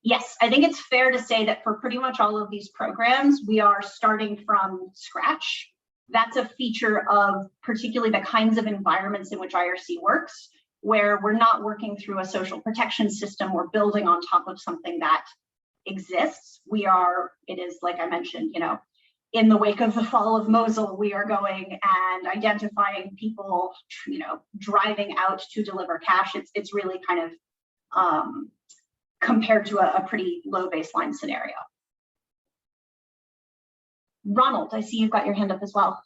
Yes, I think it's fair to say that for pretty much all of these programs, we are starting from scratch. That's a feature of particularly the kinds of environments in which IRC works, where we're not working through a social protection system. We're building on top of something that exists. It is like I mentioned, in the wake of the fall of Mosul, we are going and identifying people, driving out to deliver cash. It's really kind of compared to a pretty low baseline scenario. Ronald, I see you've got your hand up as well.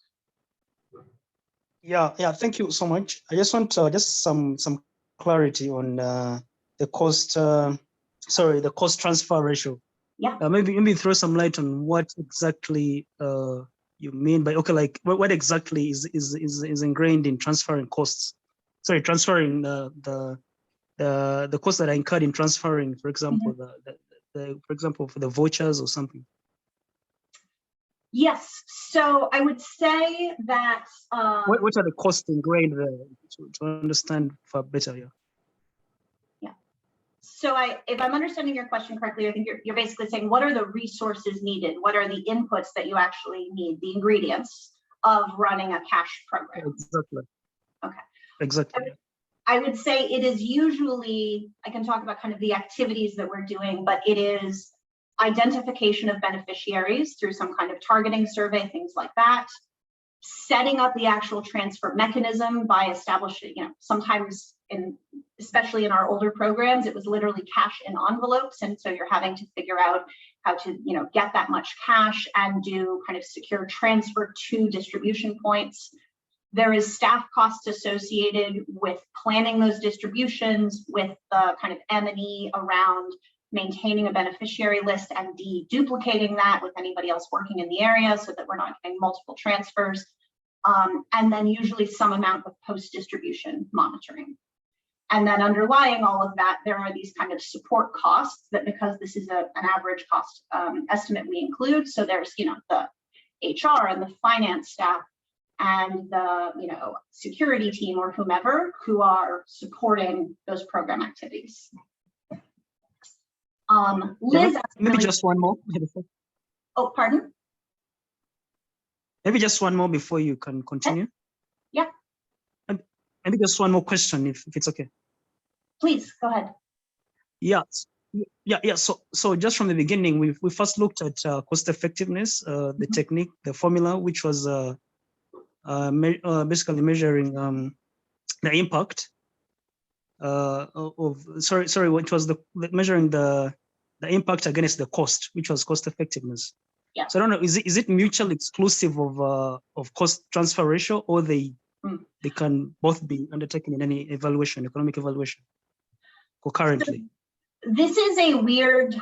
Yeah, thank you so much. I just want just some clarity on the cost transfer ratio. Yeah. Maybe throw some light on what exactly you mean by, okay, like what exactly is ingrained in transferring costs? Sorry, transferring the costs that are incurred in transferring, for example, for example, for the vouchers or something. Yes, so I would say that what are the costs ingrained there to understand for better? Yeah. So if I'm understanding your question correctly, I think you're basically saying, what are the resources needed? What are the inputs that you actually need, the ingredients of running a cash program? Exactly. Okay. Exactly. I would say it is usually, I can talk about kind of the activities that we're doing, but it is identification of beneficiaries through some kind of targeting survey, things like that. Setting up the actual transfer mechanism by establishing, sometimes especially in our older programs, it was literally cash in envelopes. And so you're having to figure out how to, get that much cash and do kind of secure transfer to distribution points. There is staff costs associated with planning those distributions, with the kind of M&E around maintaining a beneficiary list and deduplicating that with anybody else working in the area so that we're not getting multiple transfers. And then usually some amount of post-distribution monitoring. And then underlying all of that, there are these kind of support costs that, because this is an average cost estimate, we include. So there's, the HR and the finance staff and the, security team or whomever who are supporting those program activities. Liz, maybe just one more. Oh, pardon? Maybe just one more before you can continue. Yeah. And maybe just one more question, if it's okay. Please, go ahead. Yeah. So just from the beginning, we first looked at cost effectiveness, the technique, the formula, which was basically measuring the impact which was measuring the impact against the cost, which was cost effectiveness. Yeah. So I don't know, is it mutually exclusive of cost transfer ratio, or they can both be undertaken in any evaluation, economic evaluation, concurrently? This is a weird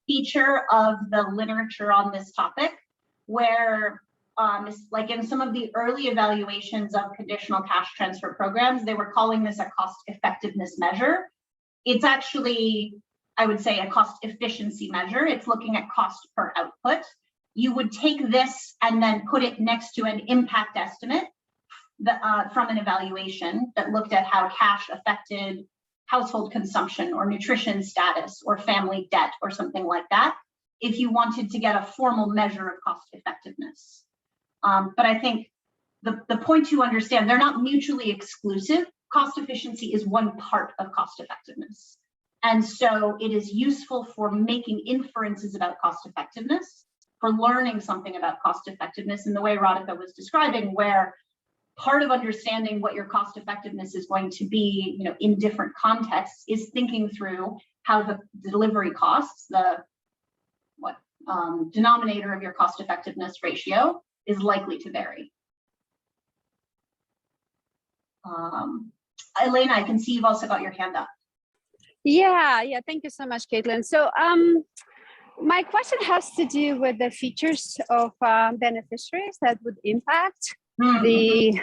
feature of the literature on this topic, where like in some of the early evaluations of conditional cash transfer programs, they were calling this a cost effectiveness measure. It's actually, I would say, a cost efficiency measure. It's looking at cost per output. You would take this and then put it next to an impact estimate from an evaluation that looked at how cash affected household consumption or nutrition status or family debt or something like that, if you wanted to get a formal measure of cost effectiveness. But I think the point to understand, they're not mutually exclusive. Cost efficiency is one part of cost effectiveness. And so it is useful for making inferences about cost effectiveness, for learning something about cost effectiveness in the way Radhika was describing, where part of understanding what your cost effectiveness is going to be, in different contexts, is thinking through how the delivery costs, the denominator of your cost effectiveness ratio, is likely to vary. Elena, I can see you've also got your hand up. Yeah, thank you so much, Caitlin. So my question has to do with the features of beneficiaries that would impact the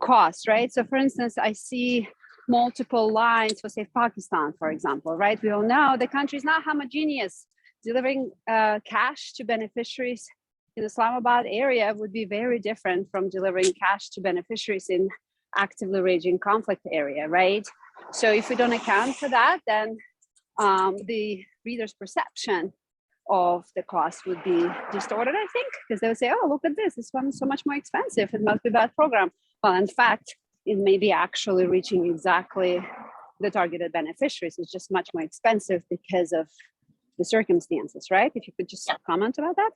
cost, right? So for instance, I see multiple lines for, say, Pakistan, for example, right? We all know the country is not homogeneous. Delivering cash to beneficiaries in the Islamabad area would be very different from delivering cash to beneficiaries in actively raging conflict area, right? So if we don't account for that, then the reader's perception of the cost would be distorted, I think, because they would say, oh, look at this one's so much more expensive, it must be a bad program. Well, in fact, it may be actually reaching exactly the targeted beneficiaries. It's just much more expensive because of the circumstances, right? If you could just comment about that.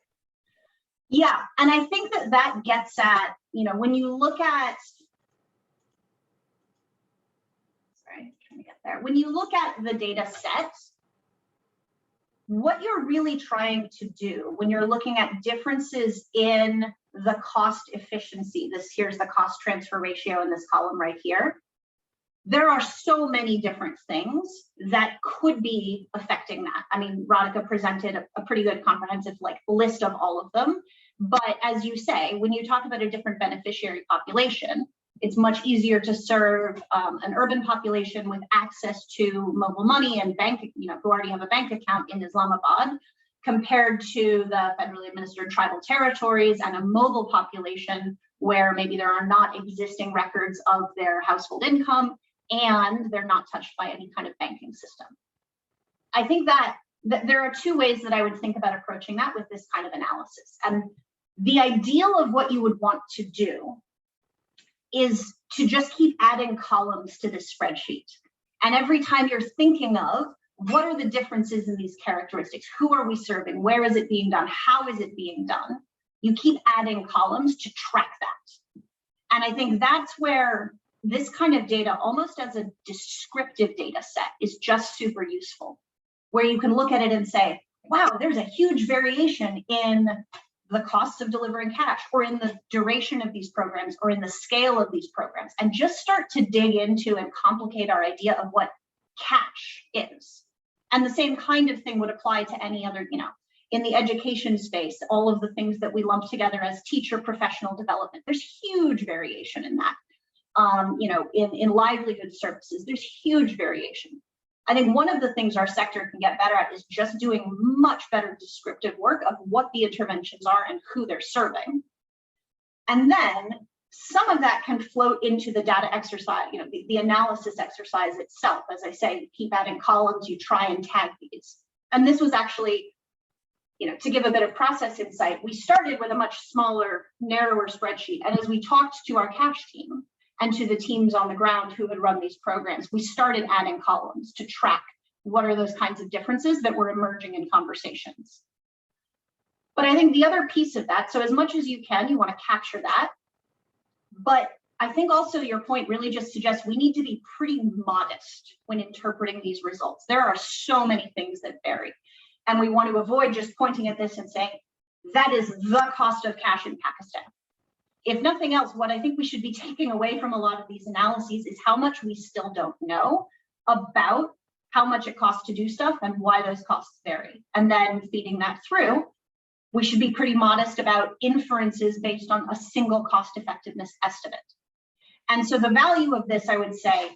Yeah, and I think that gets at, when you look at, when you look at the data set, what you're really trying to do when you're looking at differences in the cost efficiency, here's the cost transfer ratio in this column right here, there are so many different things that could be affecting that. I mean, Radhika presented a pretty good comprehensive list of all of them. But as you say, when you talk about a different beneficiary population, it's much easier to serve an urban population with access to mobile money and bank, who already have a bank account in Islamabad, compared to the federally administered tribal territories and a mobile population where maybe there are not existing records of their household income and they're not touched by any kind of banking system. I think that there are two ways that I would think about approaching that with this kind of analysis. And the ideal of what you would want to do is to just keep adding columns to this spreadsheet. And every time you're thinking of what are the differences in these characteristics, who are we serving, where is it being done, how is it being done, you keep adding columns to track that. And I think that's where this kind of data, almost as a descriptive data set, is just super useful, where you can look at it and say, wow, there's a huge variation in the costs of delivering cash, or in the duration of these programs, or in the scale of these programs, and just start to dig into and complicate our idea of what cash is. And the same kind of thing would apply to any other, in the education space, all of the things that we lump together as teacher professional development. There's huge variation in that. In livelihood services, there's huge variation. I think one of the things our sector can get better at is just doing much better descriptive work of what the interventions are and who they're serving. And then some of that can float into the data exercise, the analysis exercise itself. As I say, you keep adding columns, you try and tag these. And this was actually, to give a bit of process insight, we started with a much smaller, narrower spreadsheet. And as we talked to our cash team and to the teams on the ground who had run these programs, we started adding columns to track what are those kinds of differences that were emerging in conversations. But I think the other piece of that, so as much as you can, you want to capture that. But I think also your point really just suggests we need to be pretty modest when interpreting these results. There are so many things that vary. And we want to avoid just pointing at this and saying, that is the cost of cash in Pakistan. If nothing else, what I think we should be taking away from a lot of these analyses is how much we still don't know about how much it costs to do stuff and why those costs vary. And then feeding that through, we should be pretty modest about inferences based on a single cost effectiveness estimate. And so the value of this, I would say,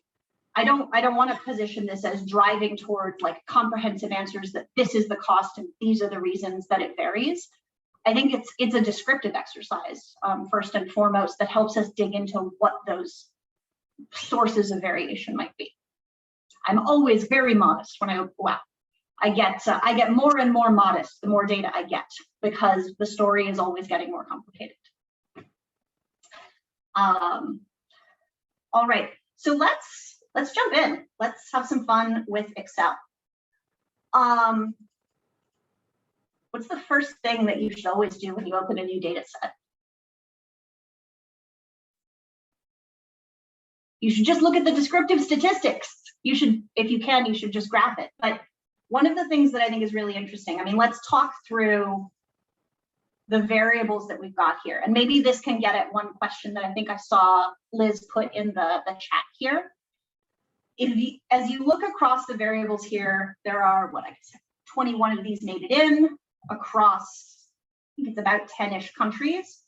I don't want to position this as driving towards like comprehensive answers that this is the cost and these are the reasons that it varies. I think it's a descriptive exercise, first and foremost, that helps us dig into what those sources of variation might be. I'm always very modest when I go out. I get more and more modest the more data I get, because the story is always getting more complicated. All right, so let's jump in. Let's have some fun with Excel. What's the first thing that you should always do when you open a new data set? You should just look at the descriptive statistics. You should, if you can, you should just graph it. But one of the things that I think is really interesting, I mean, let's talk through the variables that we've got here. And maybe this can get at one question that I think I saw Liz put in the chat here. As you look across the variables here, there are, 21 of these mated in across, I think it's about 10-ish countries.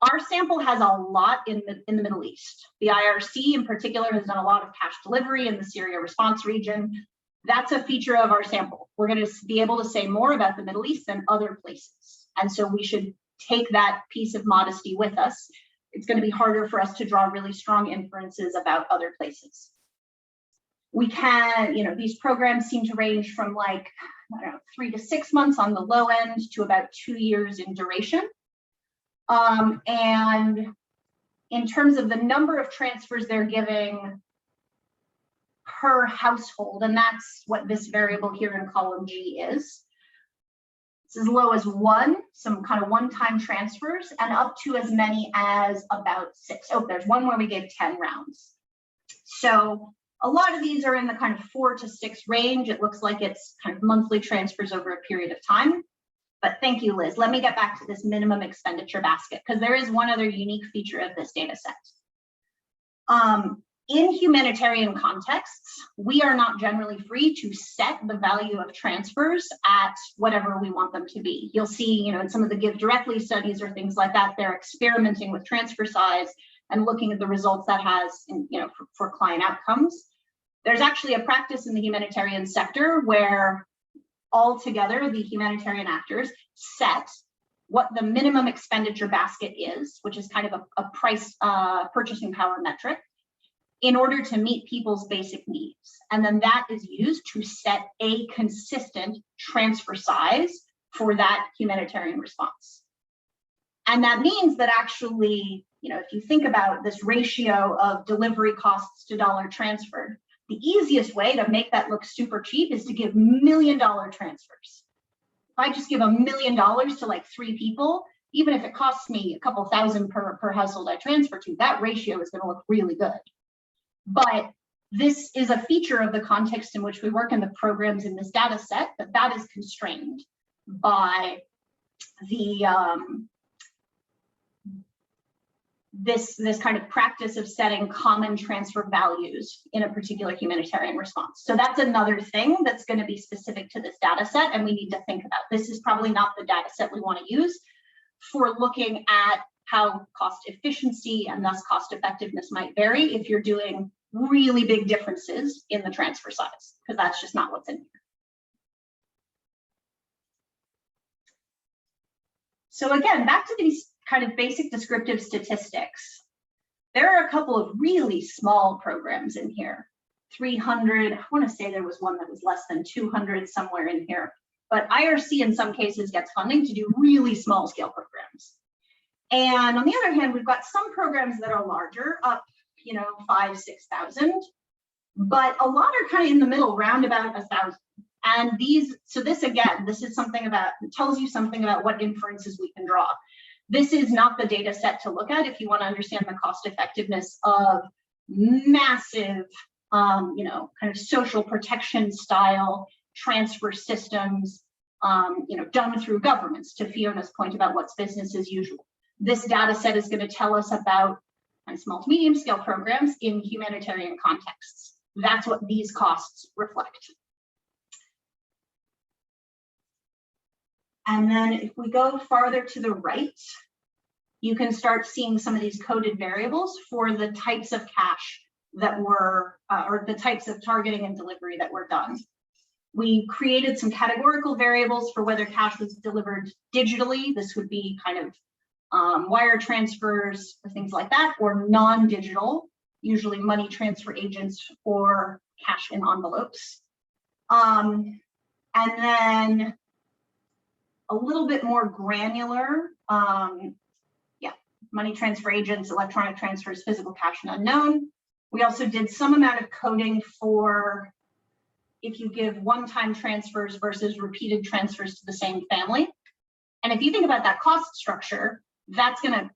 Our sample has a lot in the Middle East. The IRC in particular has done a lot of cash delivery in the Syria response region. That's a feature of our sample. We're going to be able to say more about the Middle East than other places. And so we should take that piece of modesty with us. It's going to be harder for us to draw really strong inferences about other places. We can, these programs seem to range from like, 3 to 6 months on the low end to about 2 years in duration. And in terms of the number of transfers they're giving per household, and that's what this variable here in column G is. It's as low as 1, some kind of one-time transfers, and up to as many as about 6. Oh, there's one where we gave 10 rounds. So a lot of these are in the kind of 4 to 6 range. It looks like it's kind of monthly transfers over a period of time. But thank you, Liz. Let me get back to this minimum expenditure basket, because there is one other unique feature of this data set. In humanitarian contexts, we are not generally free to set the value of transfers at whatever we want them to be. You'll see, in some of the Give Directly studies or things like that, they're experimenting with transfer size and looking at the results that has, for client outcomes. There's actually a practice in the humanitarian sector where altogether the humanitarian actors set what the minimum expenditure basket is, which is kind of a price purchasing power metric, in order to meet people's basic needs. And then that is used to set a consistent transfer size for that humanitarian response. And that means that actually, if you think about this ratio of delivery costs to dollar transferred, the easiest way to make that look super cheap is to give $1 million transfers. If I just give $1 million to like 3 people, even if it costs me a couple thousand per household I transfer to, that ratio is going to look really good. But this is a feature of the context in which we work in the programs in this data set, that is constrained by the this kind of practice of setting common transfer values in a particular humanitarian response. So that's another thing that's going to be specific to this data set, and we need to think about. This is probably not the data set we want to use for looking at how cost efficiency and thus cost effectiveness might vary if you're doing really big differences in the transfer size, because that's just not what's in here. So again, back to these kind of basic descriptive statistics. There are a couple of really small programs in here. 300, I want to say there was one that was less than 200 somewhere in here. but IRC in some cases gets funding to do really small scale programs. And on the other hand, we've got some programs that are larger, up, 5,000, 6,000, but a lot are kind of in the middle, round about 1,000. And this again, this is something about, it tells you something about what inferences we can draw. This is not the data set to look at if you want to understand the cost effectiveness of massive, kind of social protection style transfer systems, done through governments, to Fiona's point about what's business as usual. This data set is going to tell us about small to medium scale programs in humanitarian contexts. That's what these costs reflect. And then if we go farther to the right, you can start seeing some of these coded variables for the types of cash that were, or the types of targeting and delivery that were done. We created some categorical variables for whether cash was delivered digitally. This would be kind of wire transfers or things like that, or non-digital, usually money transfer agents or cash in envelopes. And then a little bit more granular, money transfer agents, electronic transfers, physical cash, and unknown. We also did some amount of coding for if you give one-time transfers versus repeated transfers to the same family. And if you think about that cost structure, that's going to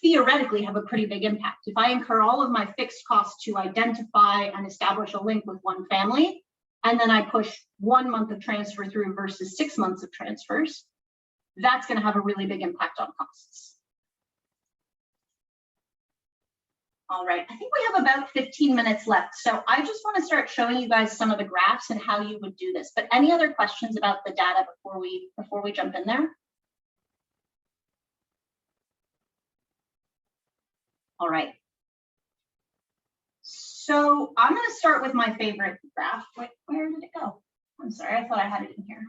theoretically have a pretty big impact. If I incur all of my fixed costs to identify and establish a link with one family, and then I push 1 month of transfer through versus 6 months of transfers, that's going to have a really big impact on costs. All right, I think we have about 15 minutes left. So I just want to start showing you guys some of the graphs and how you would do this. But any other questions about the data before we jump in there? All right. So I'm going to start with my favorite graph. Wait, where did it go? I'm sorry, I thought I had it in here.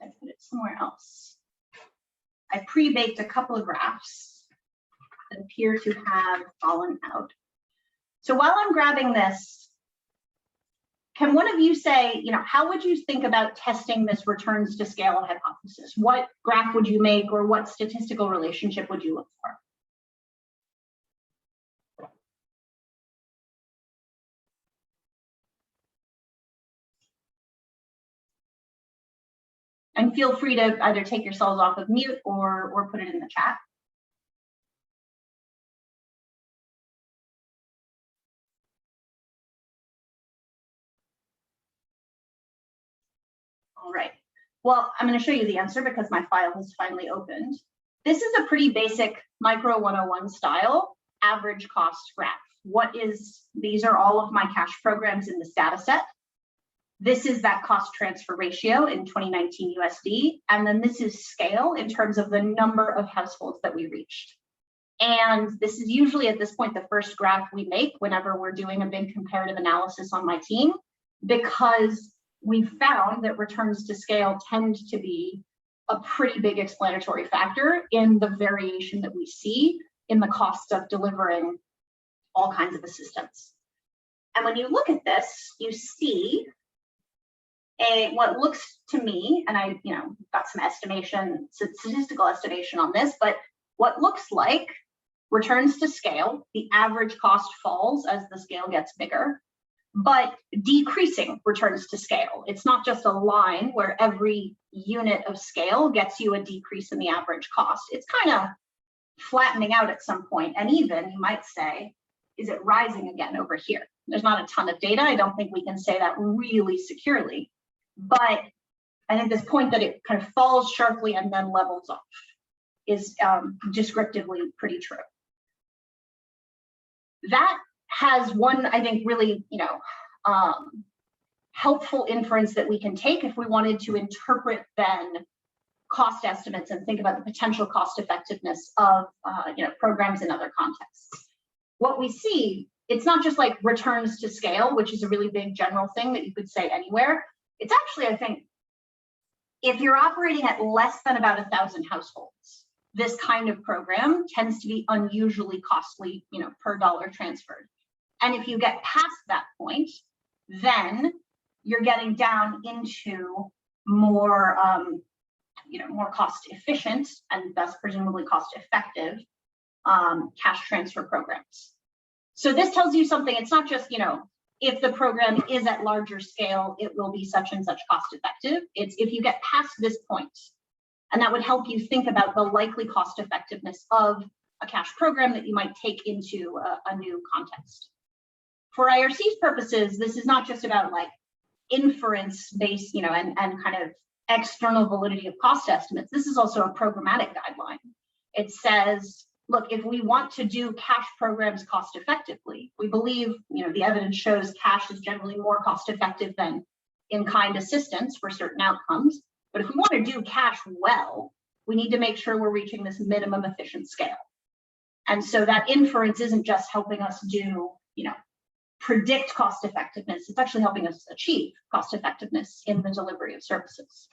I put it somewhere else. I pre-baked a couple of graphs that appear to have fallen out. So while I'm grabbing this, can one of you say, how would you think about testing this returns to scale hypothesis? What graph would you make, or what statistical relationship would you look for? And feel free to either take yourselves off of mute or put it in the chat. All right. Well, I'm going to show you the answer because my file has finally opened. This is a pretty basic Micro 101 style average cost graph. These are all of my cash programs in this data set. This is that cost transfer ratio in 2019 USD. And then this is scale in terms of the number of households that we reached. And this is usually at this point the first graph we make whenever we're doing a big comparative analysis on my team, because we found that returns to scale tend to be a pretty big explanatory factor in the variation that we see in the cost of delivering all kinds of assistance. And when you look at this, you see what looks to me, and I got some statistical estimation on this, but what looks like returns to scale, the average cost falls as the scale gets bigger, but decreasing returns to scale. It's not just a line where every unit of scale gets you a decrease in the average cost. It's kind of flattening out at some point, and even you might say, is it rising again over here? There's not a ton of data. I don't think we can say that really securely. But I think this point that it kind of falls sharply and then levels off is descriptively pretty true. That has one, I think, really, helpful inference that we can take if we wanted to interpret then cost estimates and think about the potential cost effectiveness of programs in other contexts. What we see, it's not just like returns to scale, which is a really big general thing that you could say anywhere. It's actually, I think, if you're operating at less than about 1,000 households, this kind of program tends to be unusually costly, per dollar transferred. And if you get past that point, then you're getting down into more, more cost efficient and thus presumably cost effective cash transfer programs. So this tells you something. It's not just, if the program is at larger scale, it will be such and such cost effective. It's if you get past this point, and that would help you think about the likely cost effectiveness of a cash program that you might take into a new context. For IRC's purposes, this is not just about like inference based, and kind of external validity of cost estimates. This is also a programmatic guideline. It says, look, if we want to do cash programs cost effectively, we believe, the evidence shows cash is generally more cost effective than in-kind assistance for certain outcomes. But if we want to do cash well, we need to make sure we're reaching this minimum efficient scale. And so that inference isn't just helping us do, predict cost effectiveness. It's actually helping us achieve cost effectiveness in the delivery of services.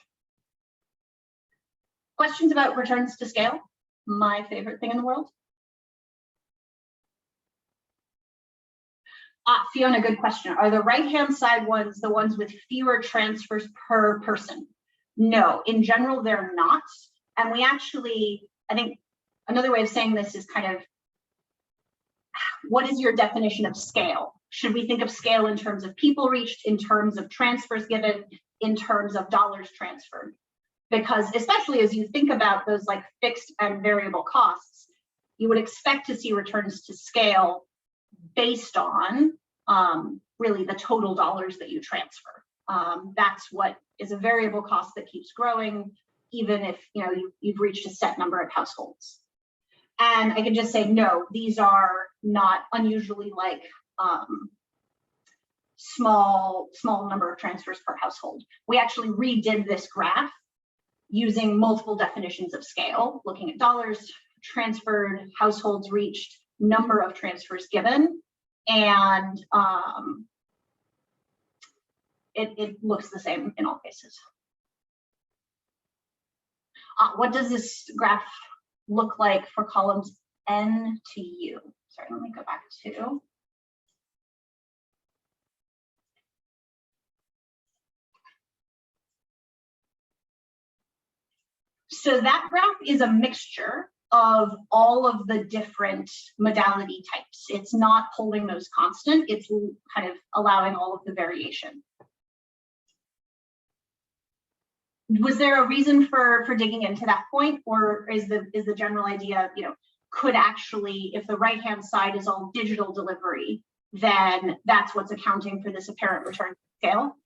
Questions about returns to scale? My favorite thing in the world. Fiona, good question. Are the right-hand side ones the ones with fewer transfers per person? No, in general, they're not. And we actually, I think another way of saying this is kind of, what is your definition of scale? Should we think of scale in terms of people reached, in terms of transfers given, in terms of dollars transferred? Because especially as you think about those like fixed and variable costs, you would expect to see returns to scale based on really the total dollars that you transfer. That's what is a variable cost that keeps growing, even if you've reached a set number of households. And I can just say, no, these are not unusually like small number of transfers per household. We actually redid this graph using multiple definitions of scale, looking at dollars transferred, households reached, number of transfers given, and it looks the same in all cases. What does this graph look like for columns N to U? Sorry, let me go back to. So that graph is a mixture of all of the different modality types. It's not holding those constant, it's kind of allowing all of the variation. Was there a reason for digging into that point, or is the general idea, could actually, if the right-hand side is all digital delivery, then that's what's accounting for this apparent return to scale?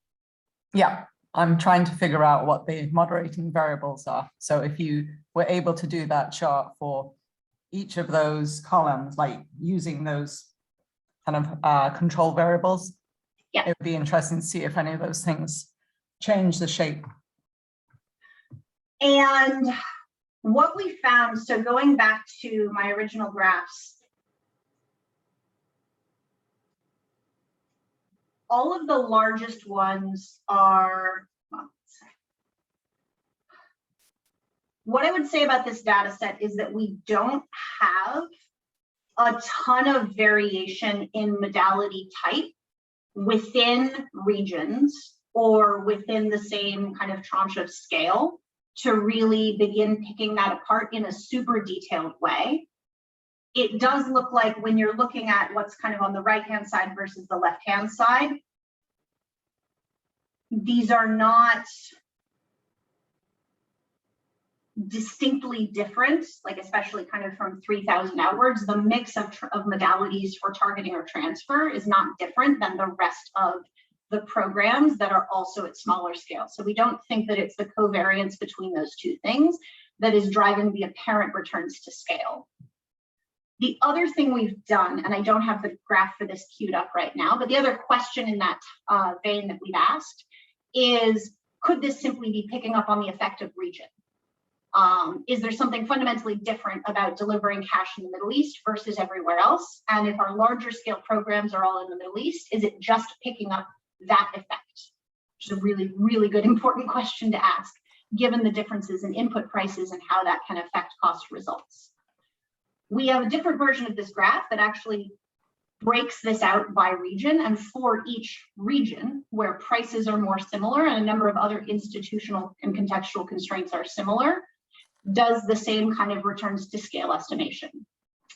Yeah. I'm trying to figure out what the moderating variables are. So if you were able to do that chart for each of those columns, like using those kind of control variables, yeah, it would be interesting to see if any of those things change the shape. And what we found, so going back to my original graphs, all of the largest ones are, what I would say about this data set is that we don't have a ton of variation in modality type within regions or within the same kind of tranche of scale to really begin picking that apart in a super detailed way. It does look like when you're looking at what's kind of on the right-hand side versus the left-hand side, these are not distinctly different, like especially kind of from 3,000 outwards, the mix of modalities for targeting or transfer is not different than the rest of the programs that are also at smaller scale. So we don't think that it's the covariance between those two things that is driving the apparent returns to scale. The other thing we've done, and I don't have the graph for this queued up right now, but the other question in that vein that we've asked is, could this simply be picking up on the effect of region? Is there something fundamentally different about delivering cash in the Middle East versus everywhere else? And if our larger scale programs are all in the Middle East, is it just picking up that effect? Which is a really, really good, important question to ask, given the differences in input prices and how that can affect cost results. We have a different version of this graph that actually breaks this out by region, and for each region where prices are more similar and a number of other institutional and contextual constraints are similar, does the same kind of returns to scale estimation.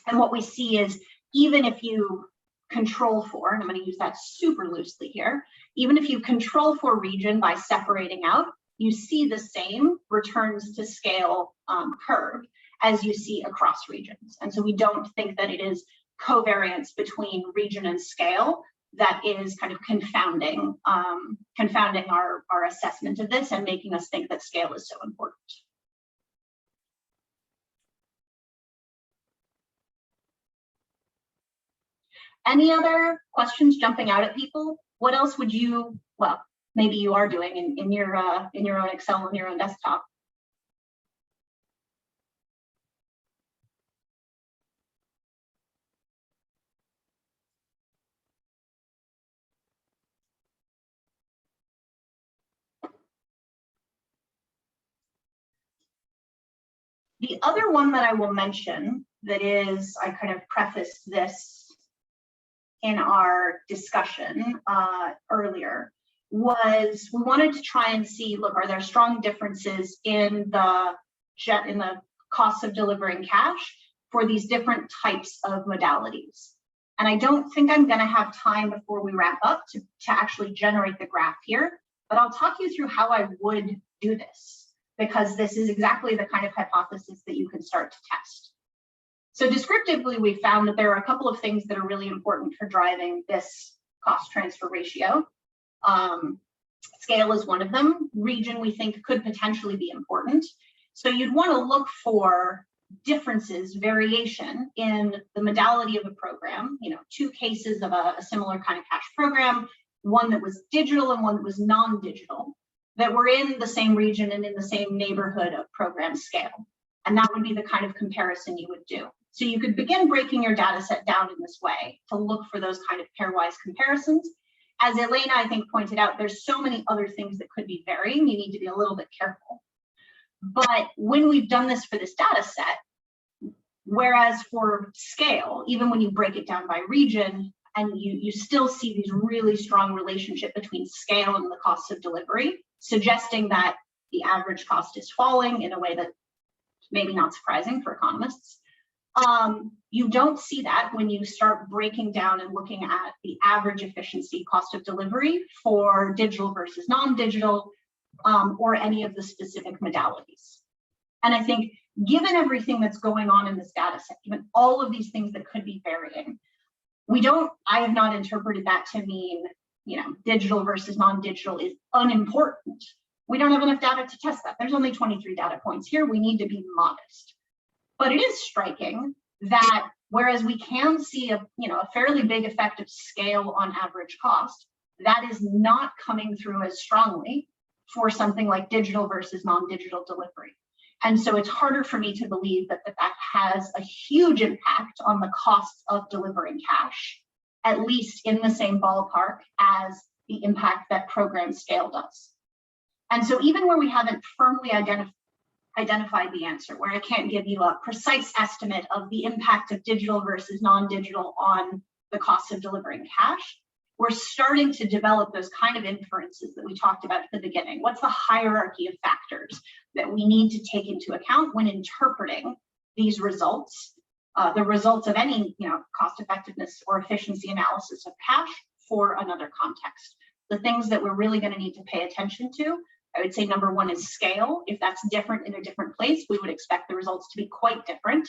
And what we see is, even if you control for, and I'm going to use that super loosely here, even if you control for region by separating out, you see the same returns to scale curve as you see across regions. And so we don't think that it is covariance between region and scale that is kind of confounding our assessment of this and making us think that scale is so important. Any other questions jumping out at people? What else would you, well, maybe you are doing in your own Excel on your own desktop? The other one that I will mention that is, I kind of prefaced this in our discussion earlier, was we wanted to try and see, look, are there strong differences in the costs of delivering cash for these different types of modalities? And I don't think I'm going to have time before we wrap up to actually generate the graph here, but I'll talk you through how I would do this, because this is exactly the kind of hypothesis that you can start to test. So descriptively, we found that there are a couple of things that are really important for driving this cost transfer ratio. Scale is one of them. Region, we think, could potentially be important. So you'd want to look for differences, variation in the modality of a program, you know, two cases of a similar kind of cash program, one that was digital and one that was non-digital, that were in the same region and in the same neighborhood of program scale. And that would be the kind of comparison you would do. So you could begin breaking your data set down in this way to look for those kind of pairwise comparisons. As Elena, I think, pointed out, there's so many other things that could be varying. You need to be a little bit careful. But when we've done this for this data set, whereas for scale, even when you break it down by region, and you still see these really strong relationship between scale and the cost of delivery, suggesting that the average cost is falling in a way that's maybe not surprising for economists. You don't see that when you start breaking down and looking at the average efficiency cost of delivery for digital versus non-digital, or any of the specific modalities. And I think given everything that's going on in this data set, given all of these things that could be varying, I have not interpreted that to mean, you know, digital versus non-digital is unimportant. We don't have enough data to test that. There's only 23 data points here. We need to be modest. But it is striking that whereas we can see a fairly big effect of scale on average cost, that is not coming through as strongly for something like digital versus non-digital delivery. And so it's harder for me to believe that that has a huge impact on the costs of delivering cash, at least in the same ballpark as the impact that program scale does. And so even where we haven't firmly identified the answer, where I can't give you a precise estimate of the impact of digital versus non-digital on the cost of delivering cash, we're starting to develop those kind of inferences that we talked about at the beginning. What's the hierarchy of factors that we need to take into account when interpreting these results, the results of any cost effectiveness or efficiency analysis of cash for another context? The things that we're really going to need to pay attention to, I would say number one is scale. If that's different in a different place, we would expect the results to be quite different.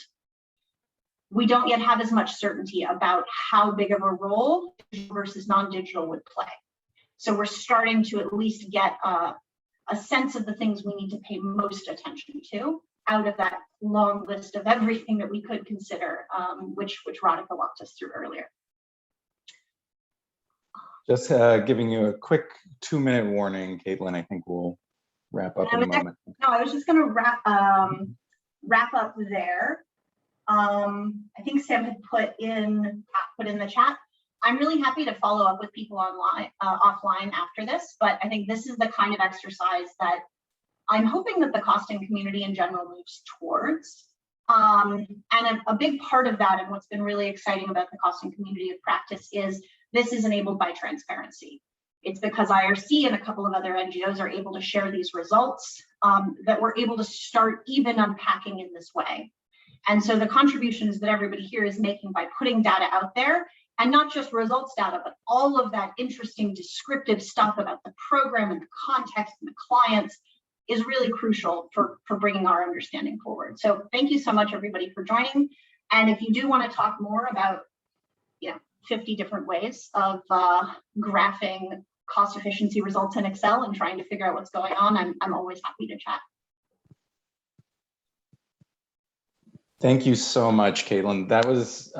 We don't yet have as much certainty about how big of a role digital versus non-digital would play. So we're starting to at least get a sense of the things we need to pay most attention to out of that long list of everything that we could consider, which Radhika walked us through earlier. Just giving you a quick 2-minute warning, Caitlin. I think we'll wrap up in a moment. No, I was just going to wrap up there. I think Sam had put in the chat. I'm really happy to follow up with people online, offline after this, but I think this is the kind of exercise that I'm hoping that the costing community in general moves towards. And a big part of that, and what's been really exciting about the Costing Community of Practice, is this is enabled by transparency. It's because IRC and a couple of other NGOs are able to share these results that we're able to start even unpacking in this way. And so the contributions that everybody here is making by putting data out there, and not just results data, but all of that interesting descriptive stuff about the program and the context and the clients, is really crucial for bringing our understanding forward. So thank you so much, everybody, for joining. And if you do want to talk more about 50 different ways of graphing cost efficiency results in Excel and trying to figure out what's going on, I'm always happy to chat. Thank you so much, Caitlin. That was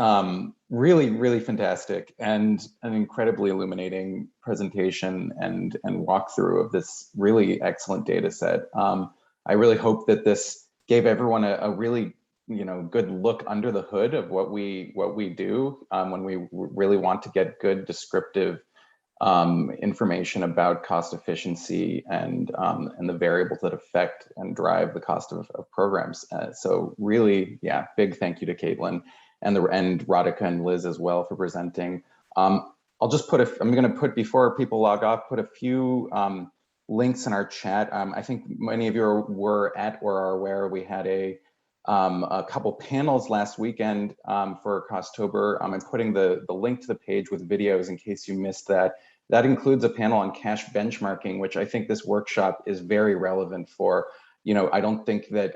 really, really fantastic and an incredibly illuminating presentation and walkthrough of this really excellent data set. I really hope that this gave everyone a really good look under the hood of what we do when we really want to get good descriptive information about cost efficiency and the variables that affect and drive the cost of programs. So really, big thank you to Caitlin and Radhika and Liz as well for presenting. I'll just put I'm going to put, before people log off, put a few links in our chat. I think many of you were at or are aware we had a couple panels last weekend for Costtober. I'm putting the link to the page with videos in case you missed that. That includes a panel on cash benchmarking, which I think this workshop is very relevant for. I don't think that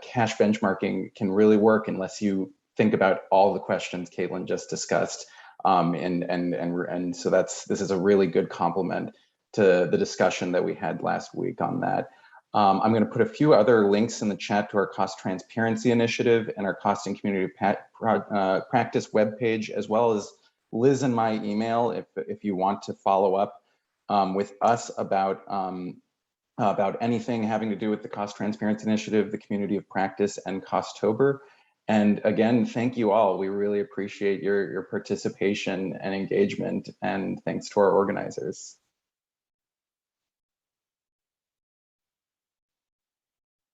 cash benchmarking can really work unless you think about all the questions Caitlin just discussed. And so this is a really good complement to the discussion that we had last week on that. I'm going to put a few other links in the chat to our cost transparency initiative and our Costing Community Practice webpage, as well as Liz and my email if you want to follow up with us about anything having to do with the Cost Transparency Initiative, the Community of Practice, and Costtober. And again, thank you all. We really appreciate your participation and engagement, and thanks to our organizers.